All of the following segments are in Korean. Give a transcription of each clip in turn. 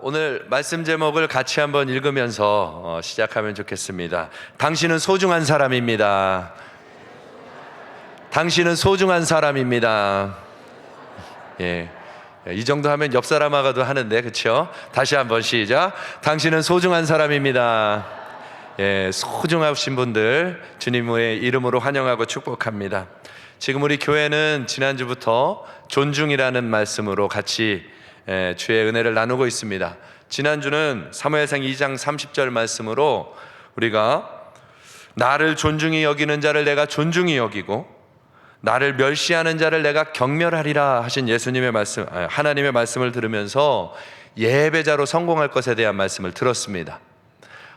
오늘 말씀 제목을 같이 한번 읽으면서 시작하면 좋겠습니다. 당신은 소중한 사람입니다. 당신은 소중한 사람입니다. 예, 이 정도 하면 옆 사람하고도 하는데, 그렇죠? 다시 한번 시작. 당신은 소중한 사람입니다. 예, 소중하신 분들 주님의 이름으로 환영하고 축복합니다. 지금 우리 교회는 지난주부터 존중이라는 말씀으로 같이 주의 은혜를 나누고 있습니다. 지난주는 사무엘상 2장 30절 말씀으로 우리가 나를 존중히 여기는 자를 내가 존중히 여기고 나를 멸시하는 자를 내가 경멸하리라 하신 예수님의 말씀, 하나님의 말씀을 들으면서 예배자로 성공할 것에 대한 말씀을 들었습니다.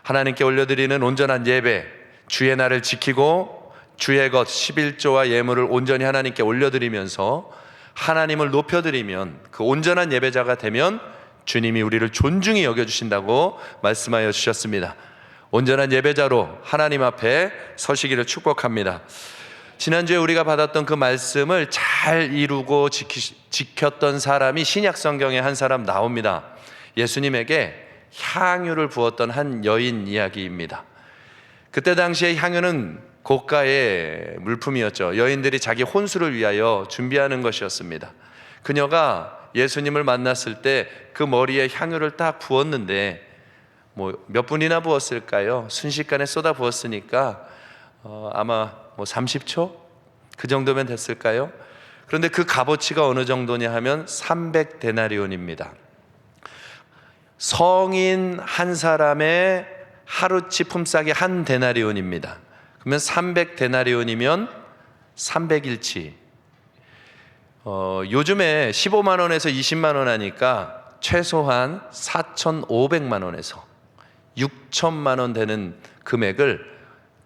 하나님께 올려드리는 온전한 예배, 주의 날을 지키고 주의 것 11조와 예물을 온전히 하나님께 올려드리면서 하나님을 높여드리면, 그 온전한 예배자가 되면 주님이 우리를 존중히 여겨주신다고 말씀하여 주셨습니다. 온전한 예배자로 하나님 앞에 서시기를 축복합니다. 지난주에 우리가 받았던 그 말씀을 잘 이루고 지켰던 사람이 신약 성경에 한 사람 나옵니다. 예수님에게 향유를 부었던 한 여인 이야기입니다. 그때 당시에 향유는 고가의 물품이었죠. 여인들이 자기 혼수를 위하여 준비하는 것이었습니다. 그녀가 예수님을 만났을 때 그 머리에 향유를 딱 부었는데 몇 분이나 부었을까요? 순식간에 쏟아 부었으니까 아마 30초? 그 정도면 됐을까요? 그런데 그 값어치가 어느 정도냐 하면 300데나리온입니다. 성인 한 사람의 하루치 품삯이 한 데나리온입니다. 그러면 300데나리온이면 300일치. 요즘에 15만 원에서 20만 원 하니까 최소한 4,500만 원에서 6천만 원 되는 금액을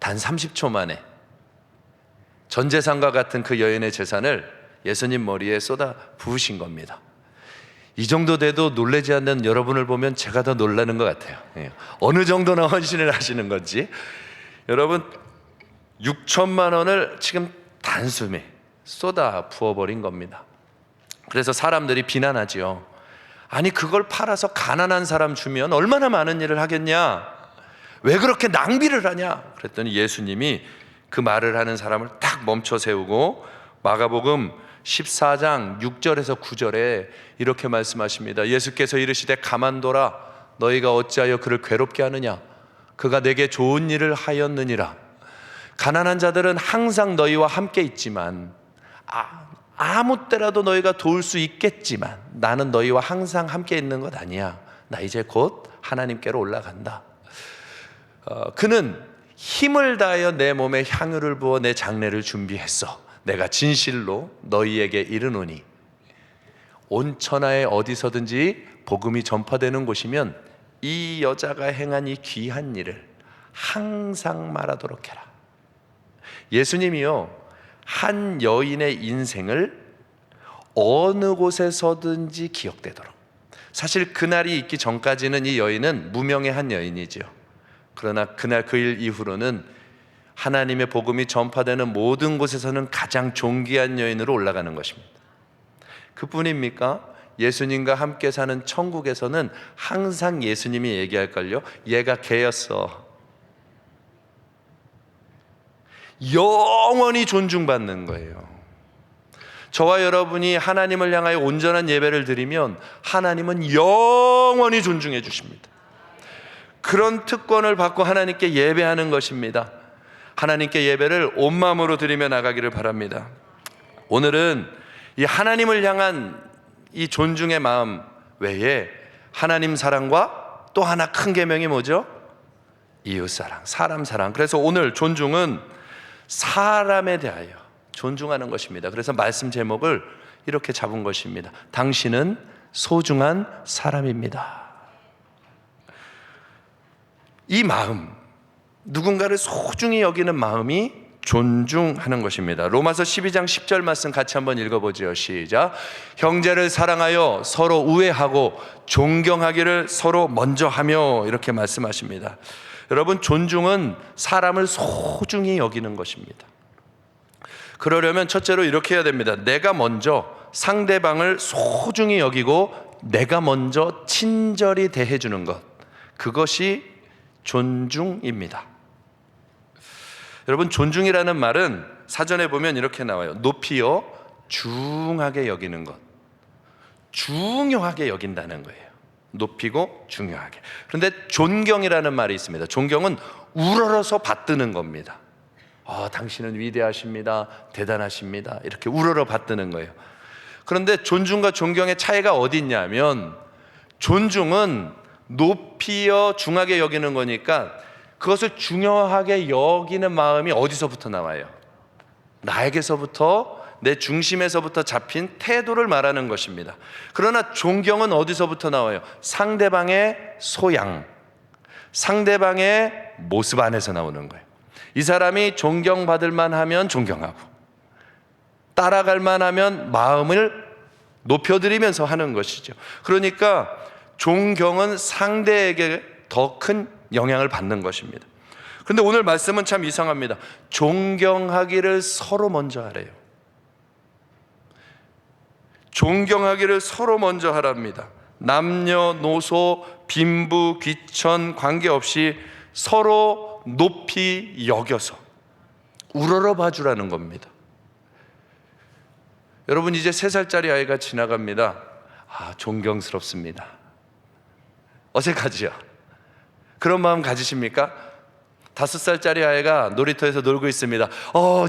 단 30초 만에 전 재산과 같은 그 여인의 재산을 예수님 머리에 쏟아 부으신 겁니다. 이 정도 돼도 놀라지 않는 여러분을 보면 제가 더 놀라는 것 같아요. 어느 정도나 헌신을 하시는 건지. 여러분, 6천만 원을 지금 단숨에 쏟아 부어버린 겁니다. 그래서 사람들이 비난하지요. 아니, 그걸 팔아서 가난한 사람 주면 얼마나 많은 일을 하겠냐? 왜 그렇게 낭비를 하냐? 그랬더니 예수님이 그 말을 하는 사람을 딱 멈춰 세우고 마가복음 14장 6절에서 9절에 이렇게 말씀하십니다. 예수께서 이르시되 가만둬라, 너희가 어찌하여 그를 괴롭게 하느냐? 그가 내게 좋은 일을 하였느니라. 가난한 자들은 항상 너희와 함께 있지만 아무 때라도 너희가 도울 수 있겠지만 나는 너희와 항상 함께 있는 것 아니야. 나 이제 곧 하나님께로 올라간다. 그는 힘을 다하여 내 몸에 향유를 부어 내 장례를 준비했어. 내가 진실로 너희에게 이르노니 온 천하에 어디서든지 복음이 전파되는 곳이면 이 여자가 행한 이 귀한 일을 항상 말하도록 해라. 예수님이요, 한 여인의 인생을 어느 곳에서든지 기억되도록. 사실 그날이 있기 전까지는 이 여인은 무명의 한 여인이죠. 그러나 그날 그 일 이후로는 하나님의 복음이 전파되는 모든 곳에서는 가장 존귀한 여인으로 올라가는 것입니다. 그뿐입니까? 예수님과 함께 사는 천국에서는 항상 예수님이 얘기할걸요. 얘가 개였어. 영원히 존중받는 거예요. 저와 여러분이 하나님을 향하여 온전한 예배를 드리면 하나님은 영원히 존중해 주십니다. 그런 특권을 받고 하나님께 예배하는 것입니다. 하나님께 예배를 온 마음으로 드리며 나가기를 바랍니다. 오늘은 이 하나님을 향한 이 존중의 마음 외에 하나님 사랑과 또 하나 큰 계명이 뭐죠? 이웃 사랑, 사람 사랑. 그래서 오늘 존중은 사람에 대하여 존중하는 것입니다. 그래서 말씀 제목을 이렇게 잡은 것입니다. 당신은 소중한 사람입니다. 이 마음, 누군가를 소중히 여기는 마음이 존중하는 것입니다. 로마서 12장 10절 말씀 같이 한번 읽어보죠. 시작. 형제를 사랑하여 서로 우애하고 존경하기를 서로 먼저 하며, 이렇게 말씀하십니다. 여러분, 존중은 사람을 소중히 여기는 것입니다. 그러려면 첫째로 이렇게 해야 됩니다. 내가 먼저 상대방을 소중히 여기고 내가 먼저 친절히 대해주는 것, 그것이 존중입니다. 여러분, 존중이라는 말은 사전에 보면 이렇게 나와요. 높이요 중하게 여기는 것, 중요하게 여긴다는 거예요. 높이고 중요하게. 그런데 존경이라는 말이 있습니다. 존경은 우러러서 받드는 겁니다. 당신은 위대하십니다, 대단하십니다, 이렇게 우러러 받드는 거예요. 그런데 존중과 존경의 차이가 어디 있냐면, 존중은 높이여 중하게 여기는 거니까 그것을 중요하게 여기는 마음이 어디서부터 나와요? 나에게서부터, 내 중심에서부터 잡힌 태도를 말하는 것입니다. 그러나 존경은 어디서부터 나와요? 상대방의 소양, 상대방의 모습 안에서 나오는 거예요. 이 사람이 존경받을 만하면 존경하고, 따라갈 만하면 마음을 높여드리면서 하는 것이죠. 그러니까 존경은 상대에게 더 큰 영향을 받는 것입니다. 그런데 오늘 말씀은 참 이상합니다. 존경하기를 서로 먼저 하래요. 존경하기를 서로 먼저 하랍니다. 남녀노소, 빈부, 귀천 관계없이 서로 높이 여겨서 우러러 봐주라는 겁니다. 여러분, 이제 3살짜리 아이가 지나갑니다. 존경스럽습니다. 어색하지요? 그런 마음 가지십니까? 5살짜리 아이가 놀이터에서 놀고 있습니다.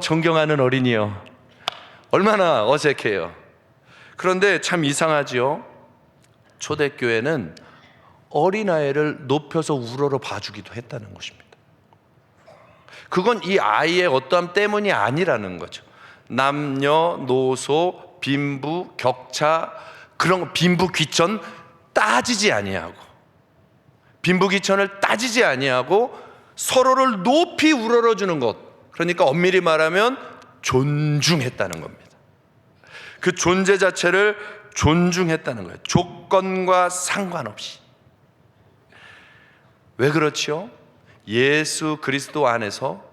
존경하는 어린이요. 얼마나 어색해요. 그런데 참 이상하지요? 초대교회는 어린아이를 높여서 우러러 봐주기도 했다는 것입니다. 그건 이 아이의 어떠함 때문이 아니라는 거죠. 남녀노소, 빈부, 격차, 그런 거, 빈부 귀천 따지지 아니하고, 빈부 귀천을 따지지 아니하고 서로를 높이 우러러주는 것, 그러니까 엄밀히 말하면 존중했다는 겁니다. 그 존재 자체를 존중했다는 거예요. 조건과 상관없이. 왜 그렇지요? 예수 그리스도 안에서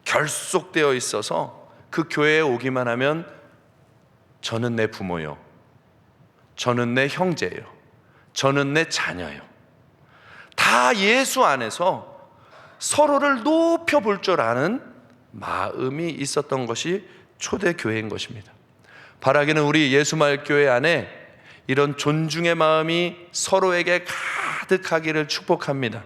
결속되어 있어서 그 교회에 오기만 하면 저는 내 부모요, 저는 내 형제요, 저는 내 자녀요, 다 예수 안에서 서로를 높여볼 줄 아는 마음이 있었던 것이 초대교회인 것입니다. 바라기는 우리 예수마을교회 안에 이런 존중의 마음이 서로에게 가득하기를 축복합니다.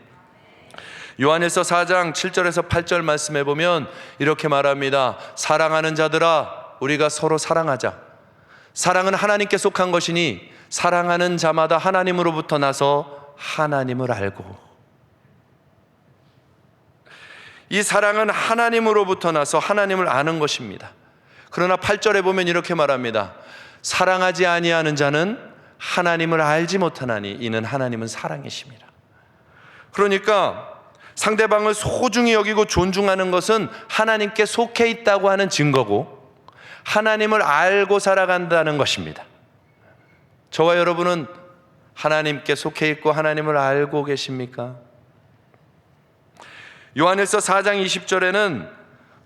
요한일서 4장 7절에서 8절 말씀해 보면 이렇게 말합니다. 사랑하는 자들아, 우리가 서로 사랑하자. 사랑은 하나님께 속한 것이니 사랑하는 자마다 하나님으로부터 나서 하나님을 알고, 이 사랑은 하나님으로부터 나서 하나님을 아는 것입니다. 그러나 8절에 보면 이렇게 말합니다. 사랑하지 아니하는 자는 하나님을 알지 못하나니 이는 하나님은 사랑이십니다. 그러니까 상대방을 소중히 여기고 존중하는 것은 하나님께 속해 있다고 하는 증거고, 하나님을 알고 살아간다는 것입니다. 저와 여러분은 하나님께 속해 있고 하나님을 알고 계십니까? 요한일서 4장 20절에는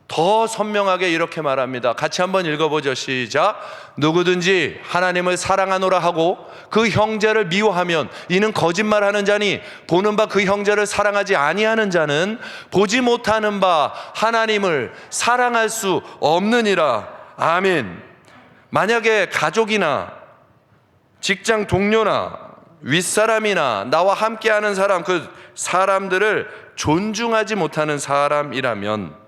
더 선명하게 이렇게 말합니다. 같이 한번 읽어보죠. 시작. 누구든지 하나님을 사랑하노라 하고 그 형제를 미워하면 이는 거짓말하는 자니 보는 바 그 형제를 사랑하지 아니하는 자는 보지 못하는 바 하나님을 사랑할 수 없느니라. 아멘. 만약에 가족이나 직장 동료나 윗사람이나 나와 함께하는 사람, 그 사람들을 존중하지 못하는 사람이라면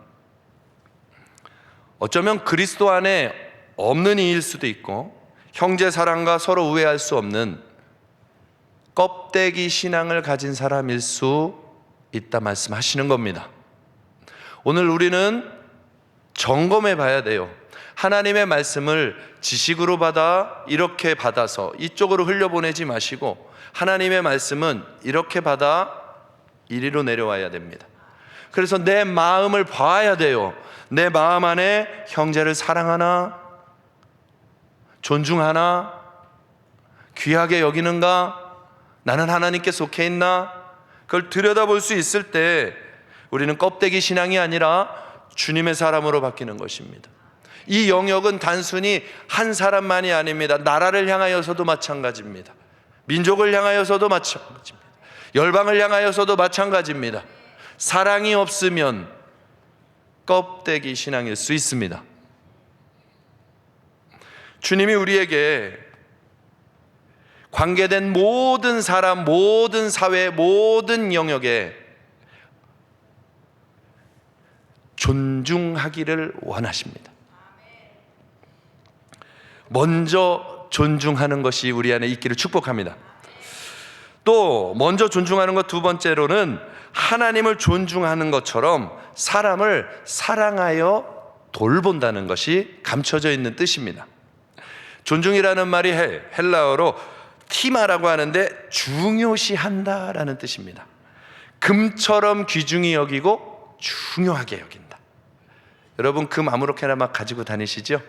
어쩌면 그리스도 안에 없는 이일 수도 있고, 형제 사랑과 서로 우애할 수 없는 껍데기 신앙을 가진 사람일 수 있다 말씀하시는 겁니다. 오늘 우리는 점검해 봐야 돼요. 하나님의 말씀을 지식으로 받아 이렇게 받아서 이쪽으로 흘려보내지 마시고, 하나님의 말씀은 이렇게 받아 이리로 내려와야 됩니다. 그래서 내 마음을 봐야 돼요. 내 마음 안에 형제를 사랑하나, 존중하나, 귀하게 여기는가, 나는 하나님께 속해 있나, 그걸 들여다볼 수 있을 때 우리는 껍데기 신앙이 아니라 주님의 사람으로 바뀌는 것입니다. 이 영역은 단순히 한 사람만이 아닙니다. 나라를 향하여서도 마찬가지입니다. 민족을 향하여서도 마찬가지입니다. 열방을 향하여서도 마찬가지입니다. 사랑이 없으면 껍데기 신앙일 수 있습니다. 주님이 우리에게 관계된 모든 사람, 모든 사회, 모든 영역에 존중하기를 원하십니다. 먼저 존중하는 것이 우리 안에 있기를 축복합니다. 또 먼저 존중하는 것 두 번째로는 하나님을 존중하는 것처럼 사람을 사랑하여 돌본다는 것이 감춰져 있는 뜻입니다. 존중이라는 말이 헬라어로 티마라고 하는데 중요시한다라는 뜻입니다. 금처럼 귀중히 여기고 중요하게 여긴다. 여러분 금 아무렇게나 막 가지고 다니시죠?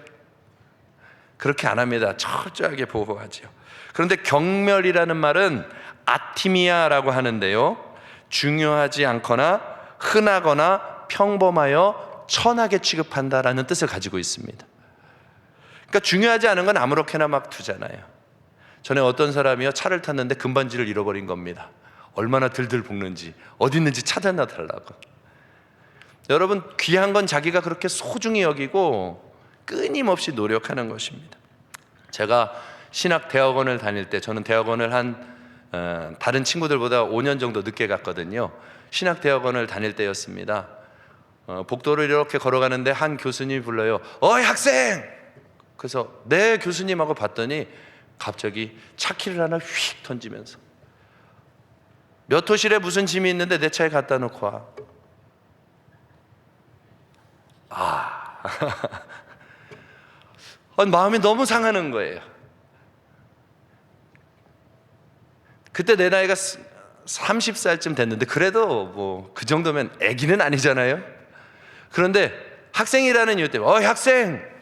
그렇게 안 합니다. 철저하게 보호하죠. 그런데 경멸이라는 말은 아티미아라고 하는데요, 중요하지 않거나 흔하거나 평범하여 천하게 취급한다라는 뜻을 가지고 있습니다. 그러니까 중요하지 않은 건 아무렇게나 막 두잖아요. 전에 어떤 사람이요, 차를 탔는데 금반지를 잃어버린 겁니다. 얼마나 들들 볶는지, 어디 있는지 찾아나 달라고. 여러분, 귀한 건 자기가 그렇게 소중히 여기고 끊임없이 노력하는 것입니다. 제가 신학대학원을 다닐 때, 저는 대학원을 다른 친구들보다 5년 정도 늦게 갔거든요. 신학대학원을 다닐 때였습니다. 복도를 이렇게 걸어가는데 한 교수님이 불러요. 어이 학생! 그래서 네 교수님 하고 봤더니 갑자기 차키를 하나 휙 던지면서 몇 호실에 무슨 짐이 있는데 내 차에 갖다 놓고 와. 마음이 너무 상하는 거예요. 그때 내 나이가 30살쯤 됐는데 그래도 뭐 그 정도면 애기는 아니잖아요. 그런데 학생이라는 이유 때문에 어이 학생!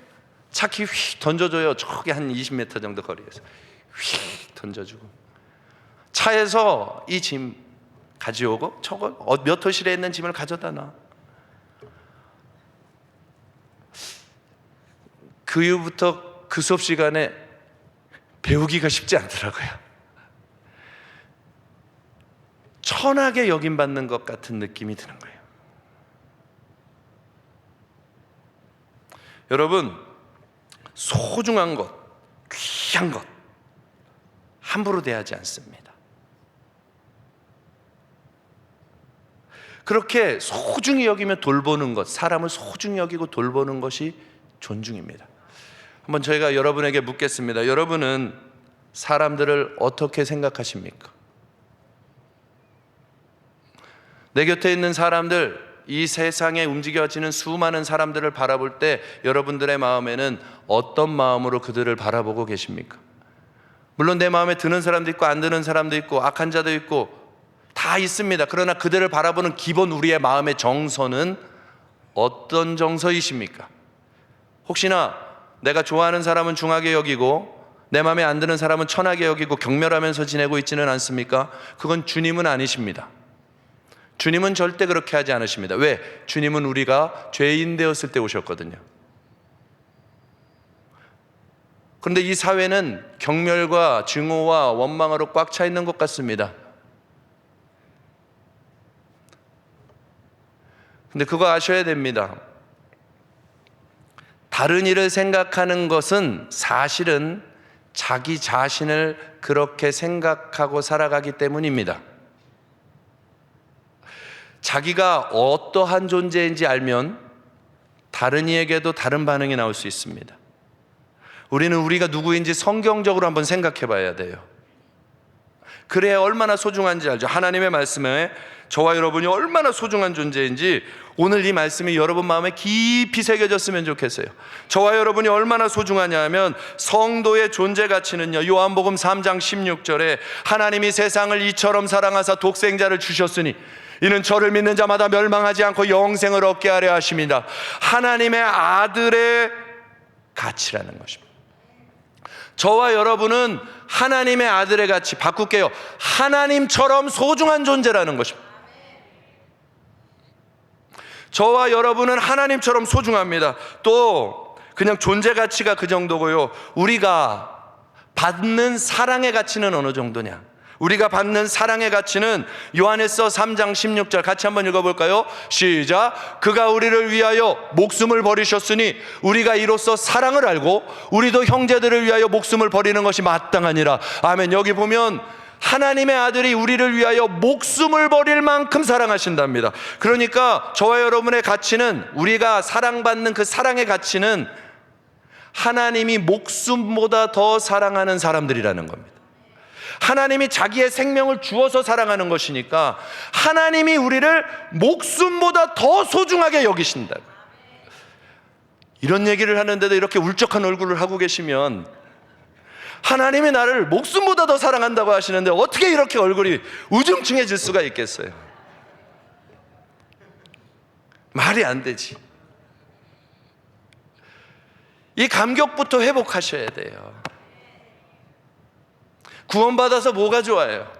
차키 휙 던져줘요. 저기 한 20m 정도 거리에서 휙 던져주고, 차에서 이 짐 가져오고 저거 몇 호실에 있는 짐을 가져다 놔. 그 이후부터 그 수업 시간에 배우기가 쉽지 않더라고요. 천하게 여김받는 것 같은 느낌이 드는 거예요. 여러분, 소중한 것, 귀한 것 함부로 대하지 않습니다. 그렇게 소중히 여기며 돌보는 것, 사람을 소중히 여기고 돌보는 것이 존중입니다. 한번 저희가 여러분에게 묻겠습니다. 여러분은 사람들을 어떻게 생각하십니까? 내 곁에 있는 사람들, 이 세상에 움직여지는 수많은 사람들을 바라볼 때 여러분들의 마음에는 어떤 마음으로 그들을 바라보고 계십니까? 물론 내 마음에 드는 사람도 있고 안 드는 사람도 있고 악한 자도 있고 다 있습니다. 그러나 그들을 바라보는 기본 우리의 마음의 정서는 어떤 정서이십니까? 혹시나 내가 좋아하는 사람은 중하게 여기고 내 마음에 안 드는 사람은 천하게 여기고 경멸하면서 지내고 있지는 않습니까? 그건 주님은 아니십니다. 주님은 절대 그렇게 하지 않으십니다. 왜? 주님은 우리가 죄인 되었을 때 오셨거든요. 그런데 이 사회는 경멸과 증오와 원망으로 꽉 차 있는 것 같습니다. 근데 그거 아셔야 됩니다. 다른 일을 생각하는 것은 사실은 자기 자신을 그렇게 생각하고 살아가기 때문입니다. 자기가 어떠한 존재인지 알면 다른 이에게도 다른 반응이 나올 수 있습니다. 우리는 우리가 누구인지 성경적으로 한번 생각해 봐야 돼요. 그래야 얼마나 소중한지 알죠. 하나님의 말씀에 저와 여러분이 얼마나 소중한 존재인지 오늘 이 말씀이 여러분 마음에 깊이 새겨졌으면 좋겠어요. 저와 여러분이 얼마나 소중하냐 하면 성도의 존재 가치는요, 요한복음 3장 16절에 하나님이 세상을 이처럼 사랑하사 독생자를 주셨으니 이는 저를 믿는 자마다 멸망하지 않고 영생을 얻게 하려 하심이다. 하나님의 아들의 가치라는 것입니다. 저와 여러분은 하나님의 아들의 가치, 바꿀게요, 하나님처럼 소중한 존재라는 것입니다. 저와 여러분은 하나님처럼 소중합니다. 또 그냥 존재 가치가 그 정도고요, 우리가 받는 사랑의 가치는 어느 정도냐? 우리가 받는 사랑의 가치는 요한에서 3장 16절 같이 한번 읽어볼까요? 시작. 그가 우리를 위하여 목숨을 버리셨으니 우리가 이로써 사랑을 알고 우리도 형제들을 위하여 목숨을 버리는 것이 마땅하니라. 아멘. 여기 보면 하나님의 아들이 우리를 위하여 목숨을 버릴 만큼 사랑하신답니다. 그러니까 저와 여러분의 가치는, 우리가 사랑받는 그 사랑의 가치는 하나님이 목숨보다 더 사랑하는 사람들이라는 겁니다. 하나님이 자기의 생명을 주어서 사랑하는 것이니까 하나님이 우리를 목숨보다 더 소중하게 여기신다. 이런 얘기를 하는데도 이렇게 울적한 얼굴을 하고 계시면 하나님이 나를 목숨보다 더 사랑한다고 하시는데 어떻게 이렇게 얼굴이 우중충해질 수가 있겠어요? 말이 안 되지. 이 감격부터 회복하셔야 돼요. 구원받아서 뭐가 좋아요?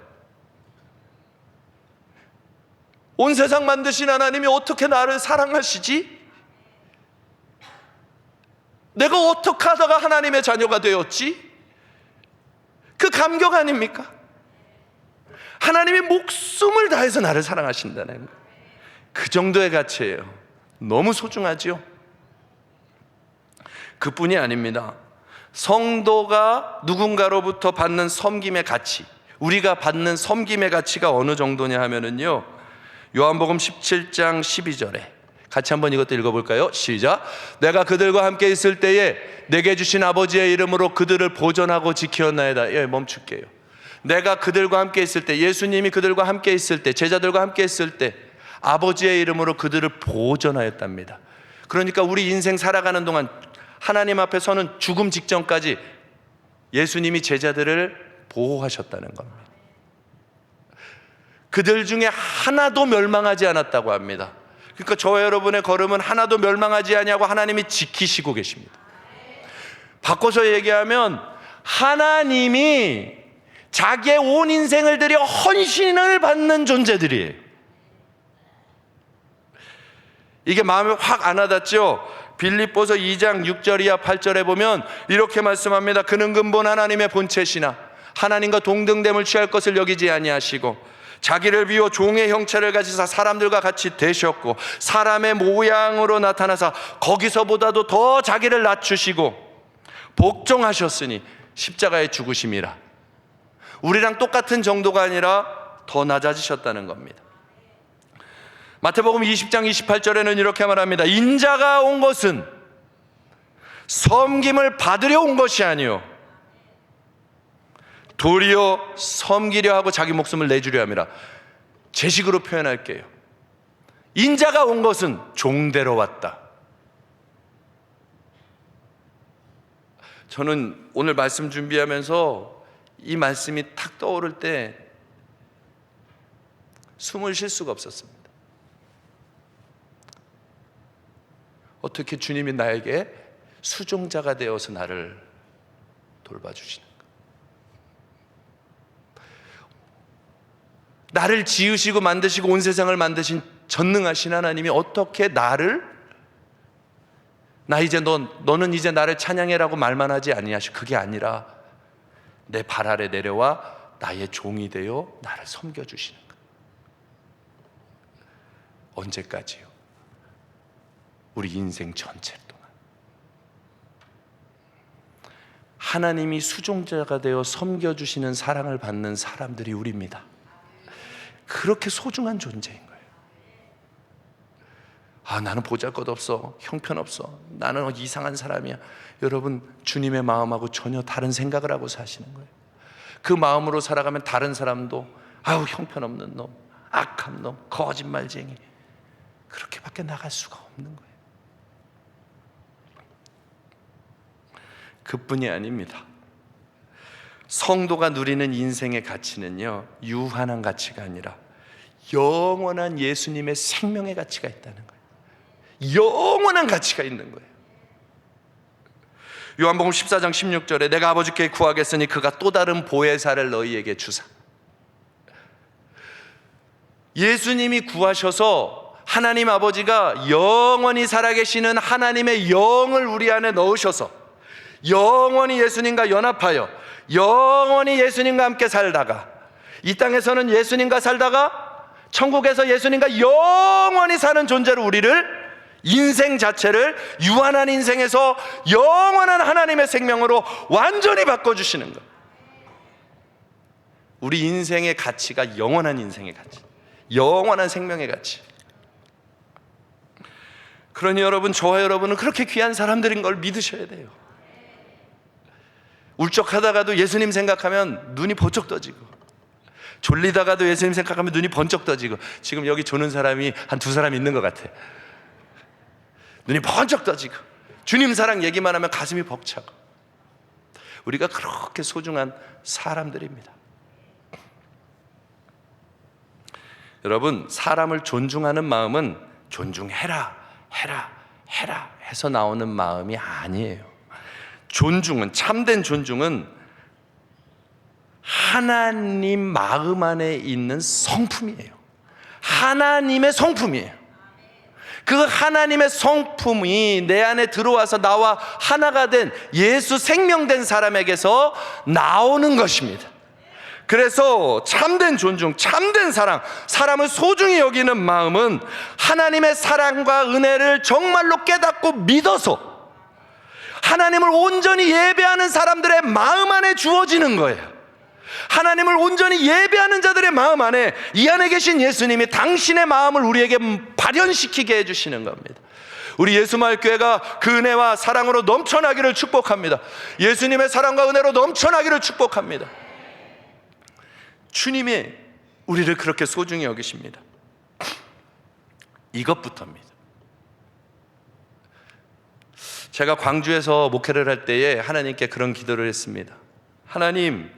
온 세상 만드신 하나님이 어떻게 나를 사랑하시지? 내가 어떻게 하다가 하나님의 자녀가 되었지? 그 감격 아닙니까? 하나님이 목숨을 다해서 나를 사랑하신다는 그 정도의 가치예요. 너무 소중하죠? 그뿐이 아닙니다. 성도가 누군가로부터 받는 섬김의 가치, 우리가 받는 섬김의 가치가 어느 정도냐 하면은요, 요한복음 17장 12절에 같이 한번 이것도 읽어볼까요? 시작. 내가 그들과 함께 있을 때에 내게 주신 아버지의 이름으로 그들을 보존하고 지켰나이다. 예, 멈출게요. 내가 그들과 함께 있을 때, 예수님이 그들과 함께 있을 때, 제자들과 함께 있을 때 아버지의 이름으로 그들을 보존하였답니다. 그러니까 우리 인생 살아가는 동안 하나님 앞에 서는 죽음 직전까지 예수님이 제자들을 보호하셨다는 겁니다. 그들 중에 하나도 멸망하지 않았다고 합니다. 그러니까 저와 여러분의 걸음은 하나도 멸망하지 않냐고 하나님이 지키시고 계십니다. 바꿔서 얘기하면 하나님이 자기의 온 인생을 들여 헌신을 받는 존재들이에요. 이게 마음에 확 안 와닿죠? 빌립보서 2장 6절 이하 8절에 보면 이렇게 말씀합니다. 그는 근본 하나님의 본체시나 하나님과 동등됨을 취할 것을 여기지 아니하시고 자기를 비워 종의 형체를 가지사 사람들과 같이 되셨고 사람의 모양으로 나타나사 거기서보다도 더 자기를 낮추시고 복종하셨으니 십자가에 죽으심이라. 우리랑 똑같은 정도가 아니라 더 낮아지셨다는 겁니다. 마태복음 20장 28절에는 이렇게 말합니다. 인자가 온 것은 섬김을 받으려 온 것이 아니요 도리어 섬기려 하고 자기 목숨을 내주려 함이라. 제 식으로 표현할게요. 인자가 온 것은 종대로 왔다. 저는 오늘 말씀 준비하면서 이 말씀이 탁 떠오를 때 숨을 쉴 수가 없었습니다. 어떻게 주님이 나에게 수종자가 되어서 나를 돌봐주시는가? 나를 지으시고 만드시고 온 세상을 만드신 전능하신 하나님이 어떻게 나를, 나 이제 너는 이제 나를 찬양해라고 말만 하지 아니하시고, 그게 아니라 내 발 아래 내려와 나의 종이 되어 나를 섬겨주시는가? 언제까지요? 우리 인생 전체 동안 하나님이 수종자가 되어 섬겨주시는 사랑을 받는 사람들이 우리입니다. 그렇게 소중한 존재인 거예요. 나는 보잘것없어, 형편없어, 나는 이상한 사람이야. 여러분, 주님의 마음하고 전혀 다른 생각을 하고 사시는 거예요. 그 마음으로 살아가면 다른 사람도 형편없는 놈, 악한 놈, 거짓말쟁이, 그렇게밖에 나갈 수가 없는 거예요. 그뿐이 아닙니다. 성도가 누리는 인생의 가치는요, 유한한 가치가 아니라 영원한 예수님의 생명의 가치가 있다는 거예요. 영원한 가치가 있는 거예요. 요한복음 14장 16절에 내가 아버지께 구하겠으니 그가 또 다른 보혜사를 너희에게 주사. 예수님이 구하셔서 하나님 아버지가 영원히 살아계시는 하나님의 영을 우리 안에 넣으셔서 영원히 예수님과 연합하여 영원히 예수님과 함께 살다가, 이 땅에서는 예수님과 살다가 천국에서 예수님과 영원히 사는 존재로 우리를, 인생 자체를 유한한 인생에서 영원한 하나님의 생명으로 완전히 바꿔주시는 것. 우리 인생의 가치가 영원한 인생의 가치, 영원한 생명의 가치. 그러니 여러분, 저와 여러분은 그렇게 귀한 사람들인 걸 믿으셔야 돼요. 울적하다가도 예수님 생각하면 눈이 번쩍 떠지고, 졸리다가도 예수님 생각하면 눈이 번쩍 떠지고, 지금 여기 조는 사람이 한 2사람 있는 것 같아. 눈이 번쩍 떠지고, 주님 사랑 얘기만 하면 가슴이 벅차고. 우리가 그렇게 소중한 사람들입니다. 여러분, 사람을 존중하는 마음은 존중해라, 해라 해서 나오는 마음이 아니에요. 존중은, 참된 존중은 하나님 마음 안에 있는 성품이에요. 하나님의 성품이에요. 그 하나님의 성품이 내 안에 들어와서 나와 하나가 된 예수 생명된 사람에게서 나오는 것입니다. 그래서 참된 존중, 참된 사랑, 사람을 소중히 여기는 마음은 하나님의 사랑과 은혜를 정말로 깨닫고 믿어서 하나님을 온전히 예배하는 사람들의 마음 안에 주어지는 거예요. 하나님을 온전히 예배하는 자들의 마음 안에 이 안에 계신 예수님이 당신의 마음을 우리에게 발현시키게 해주시는 겁니다. 우리 예수마을교회가 그 은혜와 사랑으로 넘쳐나기를 축복합니다. 예수님의 사랑과 은혜로 넘쳐나기를 축복합니다. 주님이 우리를 그렇게 소중히 여기십니다. 이것부터입니다. 제가 광주에서 목회를 할 때에 하나님께 그런 기도를 했습니다. 하나님은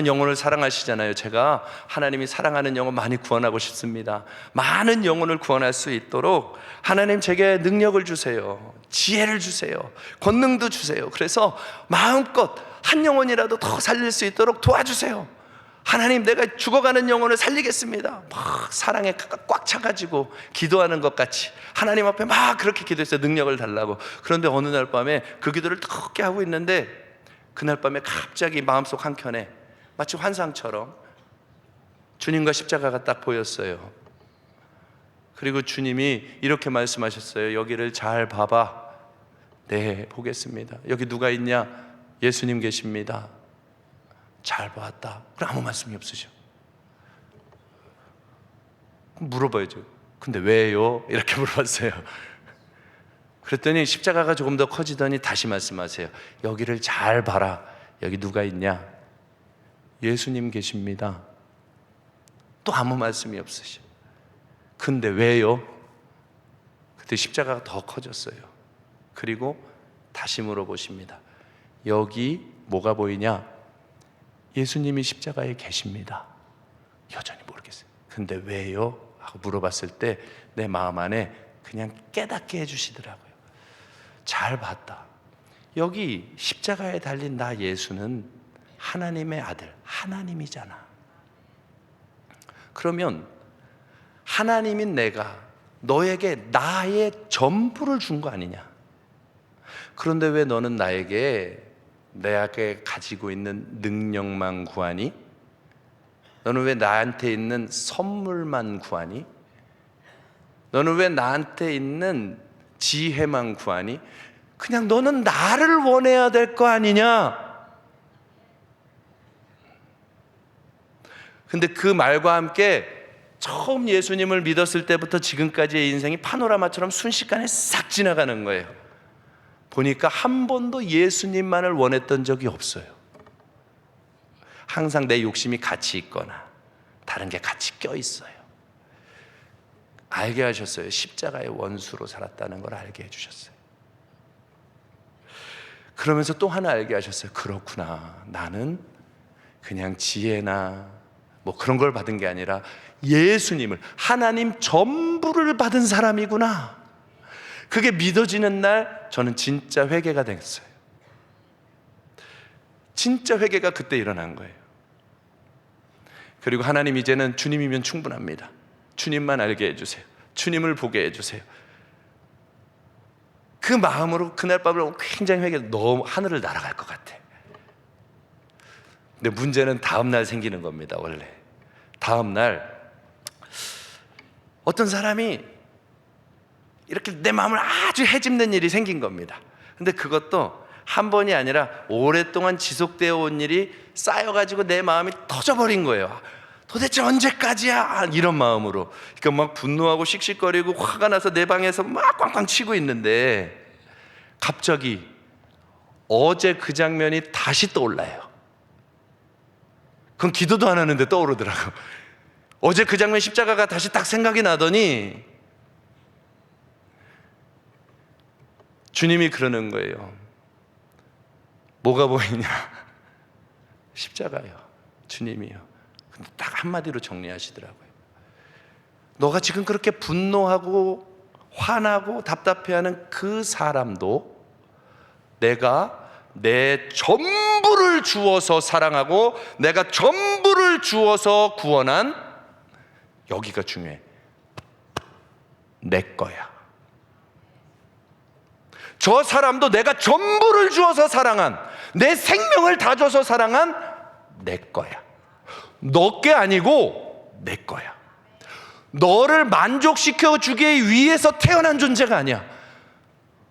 영혼을 사랑하시잖아요. 제가 하나님이 사랑하는 영혼 많이 구원하고 싶습니다. 많은 영혼을 구원할 수 있도록 하나님 제게 능력을 주세요. 지혜를 주세요. 권능도 주세요. 그래서 마음껏 한 영혼이라도 더 살릴 수 있도록 도와주세요. 하나님, 내가 죽어가는 영혼을 살리겠습니다. 막 사랑에 꽉 차가지고 기도하는 것 같이 하나님 앞에 막 그렇게 기도했어요. 능력을 달라고. 그런데 어느 날 밤에 그 기도를 떻게 하고 있는데, 그날 밤에 갑자기 마음속 한켠에 마치 환상처럼 주님과 십자가가 딱 보였어요. 그리고 주님이 이렇게 말씀하셨어요. 여기를 잘 봐봐. 네, 보겠습니다. 여기 누가 있냐? 예수님 계십니다. 잘 봤다. 그럼 아무 말씀이 없으셔. 물어봐야죠. 근데 왜요? 이렇게 물어봤어요. 그랬더니 십자가가 조금 더 커지더니 다시 말씀하세요. 여기를 잘 봐라. 여기 누가 있냐? 예수님 계십니다. 또 아무 말씀이 없으셔. 근데 왜요? 그때 십자가가 더 커졌어요. 그리고 다시 물어보십니다. 여기 뭐가 보이냐? 예수님이 십자가에 계십니다. 여전히 모르겠어요. 근데 왜요? 하고 물어봤을 때 내 마음 안에 그냥 깨닫게 해주시더라고요. 잘 봤다. 여기 십자가에 달린 나 예수는 하나님의 아들, 하나님이잖아. 그러면 하나님인 내가 너에게 나의 전부를 준 거 아니냐? 그런데 왜 너는 나에게 내게 가지고 있는 능력만 구하니? 너는 왜 나한테 있는 선물만 구하니? 너는 왜 나한테 있는 지혜만 구하니? 그냥 너는 나를 원해야 될 거 아니냐? 근데 그 말과 함께 처음 예수님을 믿었을 때부터 지금까지의 인생이 파노라마처럼 순식간에 싹 지나가는 거예요. 보니까 한 번도 예수님만을 원했던 적이 없어요. 항상 내 욕심이 같이 있거나 다른 게 같이 껴 있어요. 알게 하셨어요. 십자가의 원수로 살았다는 걸 알게 해주셨어요. 그러면서 또 하나 알게 하셨어요. 그렇구나. 나는 그냥 지혜나 뭐 그런 걸 받은 게 아니라 예수님을, 하나님 전부를 받은 사람이구나. 그게 믿어지는 날 저는 진짜 회개가 됐어요. 진짜 회개가 그때 일어난 거예요. 그리고 하나님, 이제는 주님이면 충분합니다. 주님만 알게 해주세요. 주님을 보게 해주세요. 그 마음으로 그날 밤을 굉장히 너무 하늘을 날아갈 것 같아. 근데 문제는 다음날 생기는 겁니다. 원래 다음날 어떤 사람이 이렇게 내 마음을 아주 헤집는 일이 생긴 겁니다. 근데 그것도 한 번이 아니라 오랫동안 지속되어 온 일이 쌓여가지고 내 마음이 터져버린 거예요. 도대체 언제까지야? 이런 마음으로. 그러니까 막 분노하고 씩씩거리고 화가 나서 내 방에서 막 꽝꽝 치고 있는데 갑자기 어제 그 장면이 다시 떠올라요. 그건 기도도 안 하는데 떠오르더라고. 어제 그 장면 십자가가 다시 딱 생각이 나더니 주님이 그러는 거예요. 뭐가 보이냐? 십자가요. 주님이요. 근데 딱 한마디로 정리하시더라고요. 너가 지금 그렇게 분노하고 화나고 답답해하는 그 사람도 내가 내 전부를 주어서 사랑하고 내가 전부를 주어서 구원한, 여기가 중요해, 내 거야. 저 사람도 내가 전부를 주어서 사랑한, 내 생명을 다 줘서 사랑한 내 거야. 너 게 아니고 내 거야. 너를 만족시켜 주기 위해서 태어난 존재가 아니야.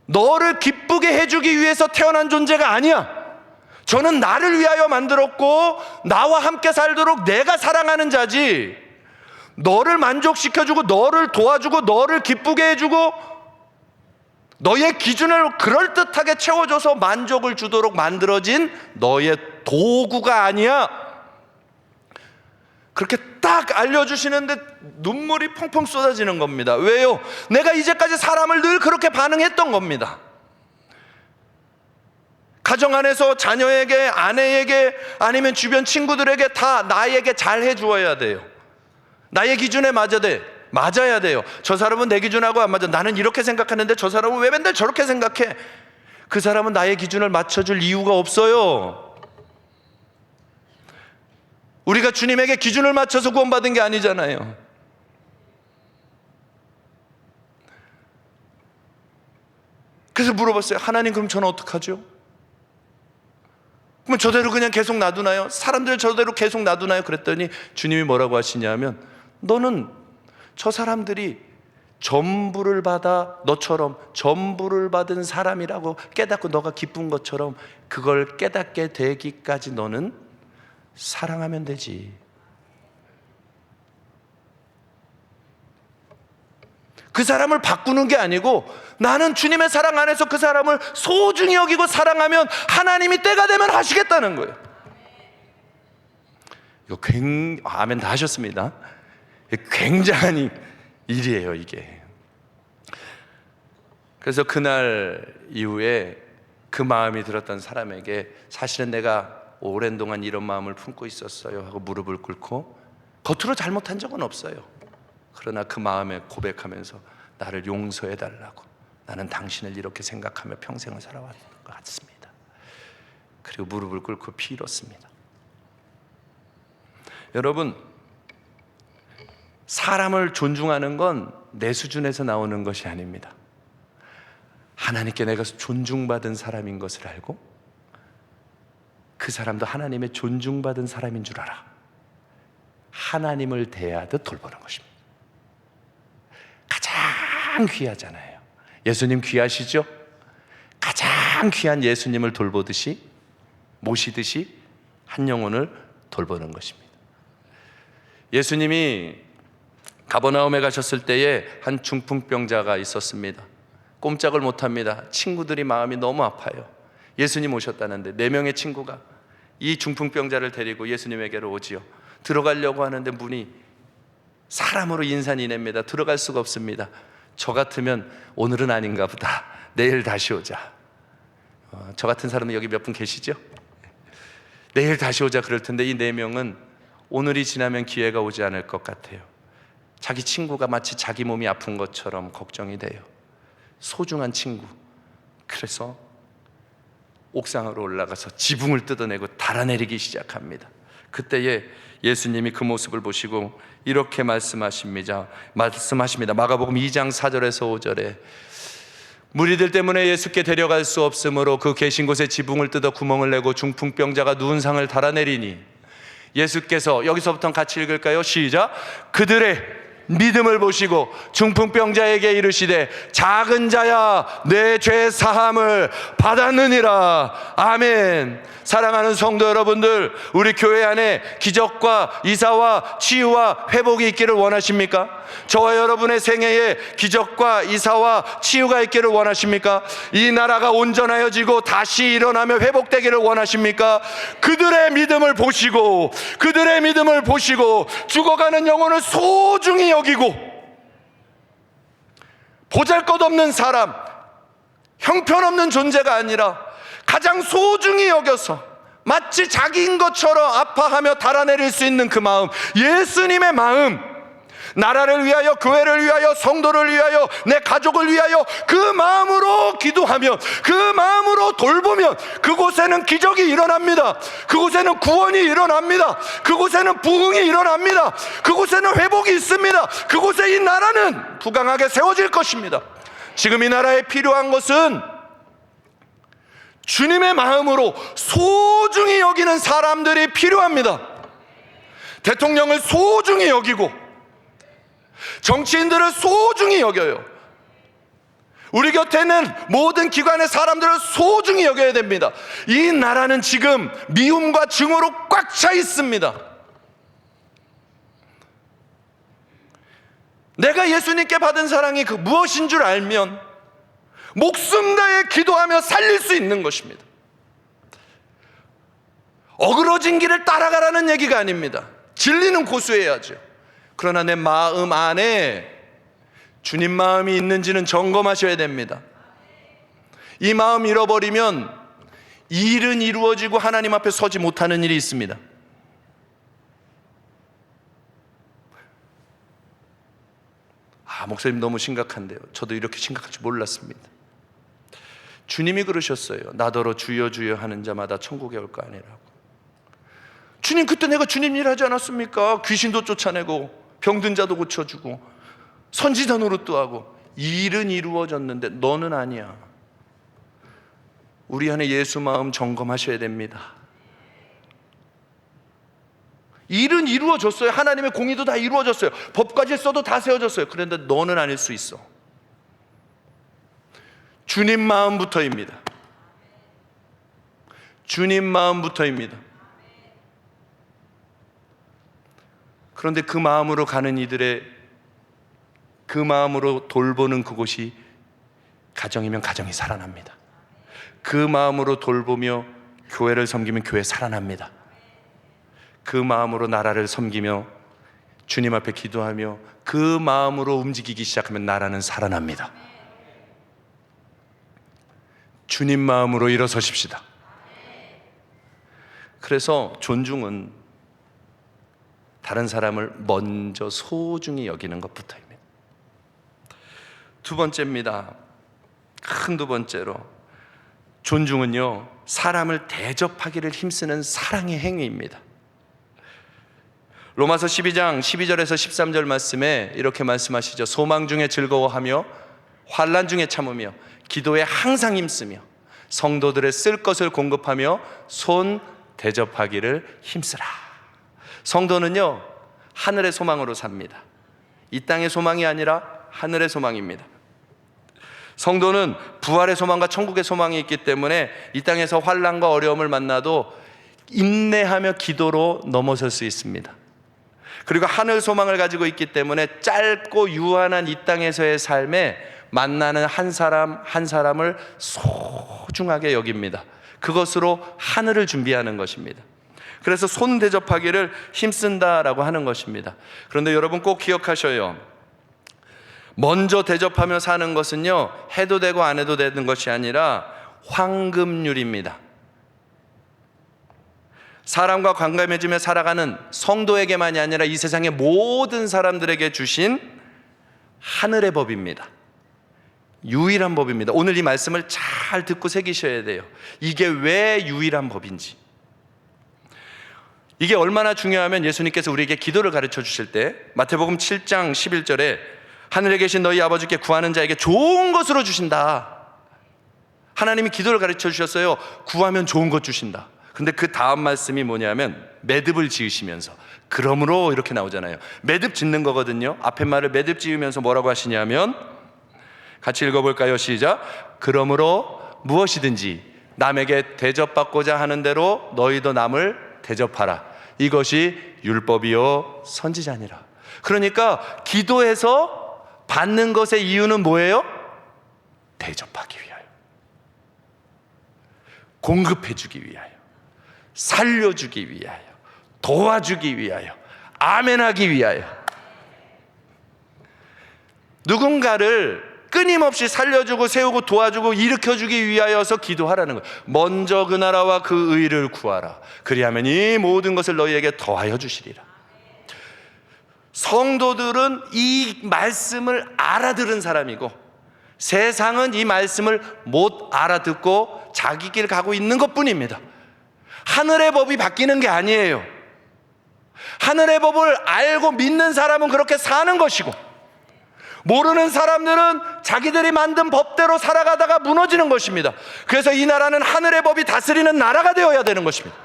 너를 기쁘게 해주기 위해서 태어난 존재가 아니야. 저는 나를 위하여 만들었고 나와 함께 살도록 내가 사랑하는 자지, 너를 만족시켜주고 너를 도와주고 너를 기쁘게 해주고 너의 기준을 그럴듯하게 채워줘서 만족을 주도록 만들어진 너의 도구가 아니야. 그렇게 딱 알려주시는데 눈물이 펑펑 쏟아지는 겁니다. 왜요? 내가 이제까지 사람을 늘 그렇게 반응했던 겁니다. 가정 안에서 자녀에게, 아내에게, 아니면 주변 친구들에게 다 나에게 잘 해주어야 돼요. 나의 기준에 맞아야 돼요. 저 사람은 내 기준하고 안 맞아. 나는 이렇게 생각하는데 저 사람은 왜 맨날 저렇게 생각해? 그 사람은 나의 기준을 맞춰줄 이유가 없어요. 우리가 주님에게 기준을 맞춰서 구원받은 게 아니잖아요. 그래서 물어봤어요. 하나님, 그럼 저는 어떡하죠? 그럼 저대로 그냥 계속 놔두나요? 사람들 저대로 계속 놔두나요? 그랬더니 주님이 뭐라고 하시냐면, 너는 저 사람들이 전부를 받아 너처럼 전부를 받은 사람이라고 깨닫고 너가 기쁜 것처럼 그걸 깨닫게 되기까지 너는 사랑하면 되지. 그 사람을 바꾸는 게 아니고 나는 주님의 사랑 안에서 그 사람을 소중히 여기고 사랑하면 하나님이 때가 되면 하시겠다는 거예요. 이거 아멘 다 하셨습니다. 굉장한 일이에요, 이게. 그래서 그날 이후에 그 마음이 들었던 사람에게, 사실은 내가 오랜 동안 이런 마음을 품고 있었어요 하고 무릎을 ቁ고, 겉으로 잘못한 적은 없어요. 그러나 그 마음에 고백하면서 나를 용서해 달라고, 나는 당신을 이렇게 생각하며 평생을 살아왔던 것 같습니다. 그리고 무릎을 꿇고 빌었습니다. 여러분, 사람을 존중하는 건 내 수준에서 나오는 것이 아닙니다. 하나님께 내가 존중받은 사람인 것을 알고 그 사람도 하나님의 존중받은 사람인 줄 알아. 하나님을 대하듯 돌보는 것입니다. 가장 귀하잖아요. 예수님 귀하시죠? 가장 귀한 예수님을 돌보듯이, 모시듯이 한 영혼을 돌보는 것입니다. 예수님이 가버나움에 가셨을 때에 한 중풍병자가 있었습니다. 꼼짝을 못합니다. 친구들이 마음이 너무 아파요. 예수님 오셨다는데 4명의 친구가 이 중풍병자를 데리고 예수님에게로 오지요. 들어가려고 하는데 문이 사람으로 인산이냅니다. 들어갈 수가 없습니다. 저 같으면 오늘은 아닌가 보다, 내일 다시 오자. 저 같은 사람은 여기 몇 분 계시죠? 내일 다시 오자 그럴 텐데 이 4명은 오늘이 지나면 기회가 오지 않을 것 같아요. 자기 친구가 마치 자기 몸이 아픈 것처럼 걱정이 돼요. 소중한 친구. 그래서 옥상으로 올라가서 지붕을 뜯어내고 달아내리기 시작합니다. 그때에 예수님이 그 모습을 보시고 이렇게 말씀하십니다. 마가복음 2장 4절에서 5절에 무리들 때문에 예수께 데려갈 수 없으므로 그 계신 곳에 지붕을 뜯어 구멍을 내고 중풍병자가 누운 상을 달아내리니 예수께서, 여기서부터 같이 읽을까요? 시작. 그들의 믿음을 보시고 중풍병자에게 이르시되 작은 자야 내 죄 사함을 받았느니라. 아멘. 사랑하는 성도 여러분들, 우리 교회 안에 기적과 이사와 치유와 회복이 있기를 원하십니까? 저와 여러분의 생애에 기적과 이사와 치유가 있기를 원하십니까? 이 나라가 온전하여지고 다시 일어나며 회복되기를 원하십니까? 그들의 믿음을 보시고 죽어가는 영혼을 소중히 여기고 보잘것없는 사람, 형편없는 존재가 아니라 가장 소중히 여겨서 마치 자기인 것처럼 아파하며 달아내릴 수 있는 그 마음, 예수님의 마음, 나라를 위하여, 교회를 위하여, 성도를 위하여, 내 가족을 위하여 그 마음으로 기도하면, 그 마음으로 돌보면 그곳에는 기적이 일어납니다. 그곳에는 구원이 일어납니다. 그곳에는 부흥이 일어납니다. 그곳에는 회복이 있습니다. 그곳에 이 나라는 부강하게 세워질 것입니다. 지금 이 나라에 필요한 것은 주님의 마음으로 소중히 여기는 사람들이 필요합니다. 대통령을 소중히 여기고 정치인들을 소중히 여겨요. 우리 곁에 있는 모든 기관의 사람들을 소중히 여겨야 됩니다. 이 나라는 지금 미움과 증오로 꽉 차 있습니다. 내가 예수님께 받은 사랑이 그 무엇인 줄 알면 목숨 다해 기도하며 살릴 수 있는 것입니다. 어그러진 길을 따라가라는 얘기가 아닙니다. 진리는 고수해야죠. 그러나 내 마음 안에 주님 마음이 있는지는 점검하셔야 됩니다. 이 마음 잃어버리면 일은 이루어지고 하나님 앞에 서지 못하는 일이 있습니다. 목사님 너무 심각한데요. 저도 이렇게 심각할 줄 몰랐습니다. 주님이 그러셨어요. 나더러 주여 주여 하는 자마다 천국에 올 거 아니라고. 주님, 그때 내가 주님 일 하지 않았습니까? 귀신도 쫓아내고 병든 자도 고쳐주고 선지자 노릇도 하고. 일은 이루어졌는데 너는 아니야. 우리 안에 예수 마음 점검하셔야 됩니다. 일은 이루어졌어요. 하나님의 공의도 다 이루어졌어요. 법까지 써도 다 세워졌어요. 그런데 너는 아닐 수 있어. 주님 마음부터입니다. 주님 마음부터입니다. 그런데 그 마음으로 가는 이들의, 그 마음으로 돌보는 그곳이 가정이면 가정이 살아납니다. 그 마음으로 돌보며 교회를 섬기면 교회 살아납니다. 그 마음으로 나라를 섬기며 주님 앞에 기도하며 그 마음으로 움직이기 시작하면 나라는 살아납니다. 주님 마음으로 일어서십시다. 그래서 존중은 다른 사람을 먼저 소중히 여기는 것부터입니다. 두 번째입니다. 큰 두 번째로, 존중은요, 사람을 대접하기를 힘쓰는 사랑의 행위입니다. 로마서 12장 12절에서 13절 말씀에 이렇게 말씀하시죠. 소망 중에 즐거워하며 환난 중에 참으며 기도에 항상 힘쓰며 성도들의 쓸 것을 공급하며 손 대접하기를 힘쓰라. 성도는요, 하늘의 소망으로 삽니다. 이 땅의 소망이 아니라 하늘의 소망입니다. 성도는 부활의 소망과 천국의 소망이 있기 때문에 이 땅에서 환난과 어려움을 만나도 인내하며 기도로 넘어설 수 있습니다. 그리고 하늘 소망을 가지고 있기 때문에 짧고 유한한 이 땅에서의 삶에 만나는 한 사람 한 사람을 소중하게 여깁니다. 그것으로 하늘을 준비하는 것입니다. 그래서 손 대접하기를 힘쓴다라고 하는 것입니다. 그런데 여러분 꼭 기억하셔요. 먼저 대접하며 사는 것은요, 해도 되고 안 해도 되는 것이 아니라 황금률입니다. 사람과 관계 맺으며 살아가는 성도에게만이 아니라 이 세상의 모든 사람들에게 주신 하늘의 법입니다. 유일한 법입니다. 오늘 이 말씀을 잘 듣고 새기셔야 돼요. 이게 왜 유일한 법인지. 이게 얼마나 중요하면 예수님께서 우리에게 기도를 가르쳐 주실 때 마태복음 7장 11절에 하늘에 계신 너희 아버지께 구하는 자에게 좋은 것으로 주신다. 하나님이 기도를 가르쳐 주셨어요. 구하면 좋은 것 주신다. 근데 그 다음 말씀이 뭐냐면 매듭을 지으시면서, 그러므로 이렇게 나오잖아요. 매듭 짓는 거거든요. 앞에 말을 매듭 지으면서 뭐라고 하시냐면, 같이 읽어볼까요? 시작. 그러므로 무엇이든지 남에게 대접받고자 하는 대로 너희도 남을 대접하라. 이것이 율법이요 선지자니라. 그러니까 기도해서 받는 것의 이유는 뭐예요? 대접하기 위하여, 공급해주기 위하여, 살려주기 위하여, 도와주기 위하여, 아멘하기 위하여. 누군가를 끊임없이 살려주고 세우고 도와주고 일으켜주기 위하여서 기도하라는 거예요. 먼저 그 나라와 그 의를 구하라. 그리하면 이 모든 것을 너희에게 더하여 주시리라. 성도들은 이 말씀을 알아들은 사람이고, 세상은 이 말씀을 못 알아듣고 자기 길 가고 있는 것뿐입니다. 하늘의 법이 바뀌는 게 아니에요. 하늘의 법을 알고 믿는 사람은 그렇게 사는 것이고, 모르는 사람들은 자기들이 만든 법대로 살아가다가 무너지는 것입니다. 그래서 이 나라는 하늘의 법이 다스리는 나라가 되어야 되는 것입니다.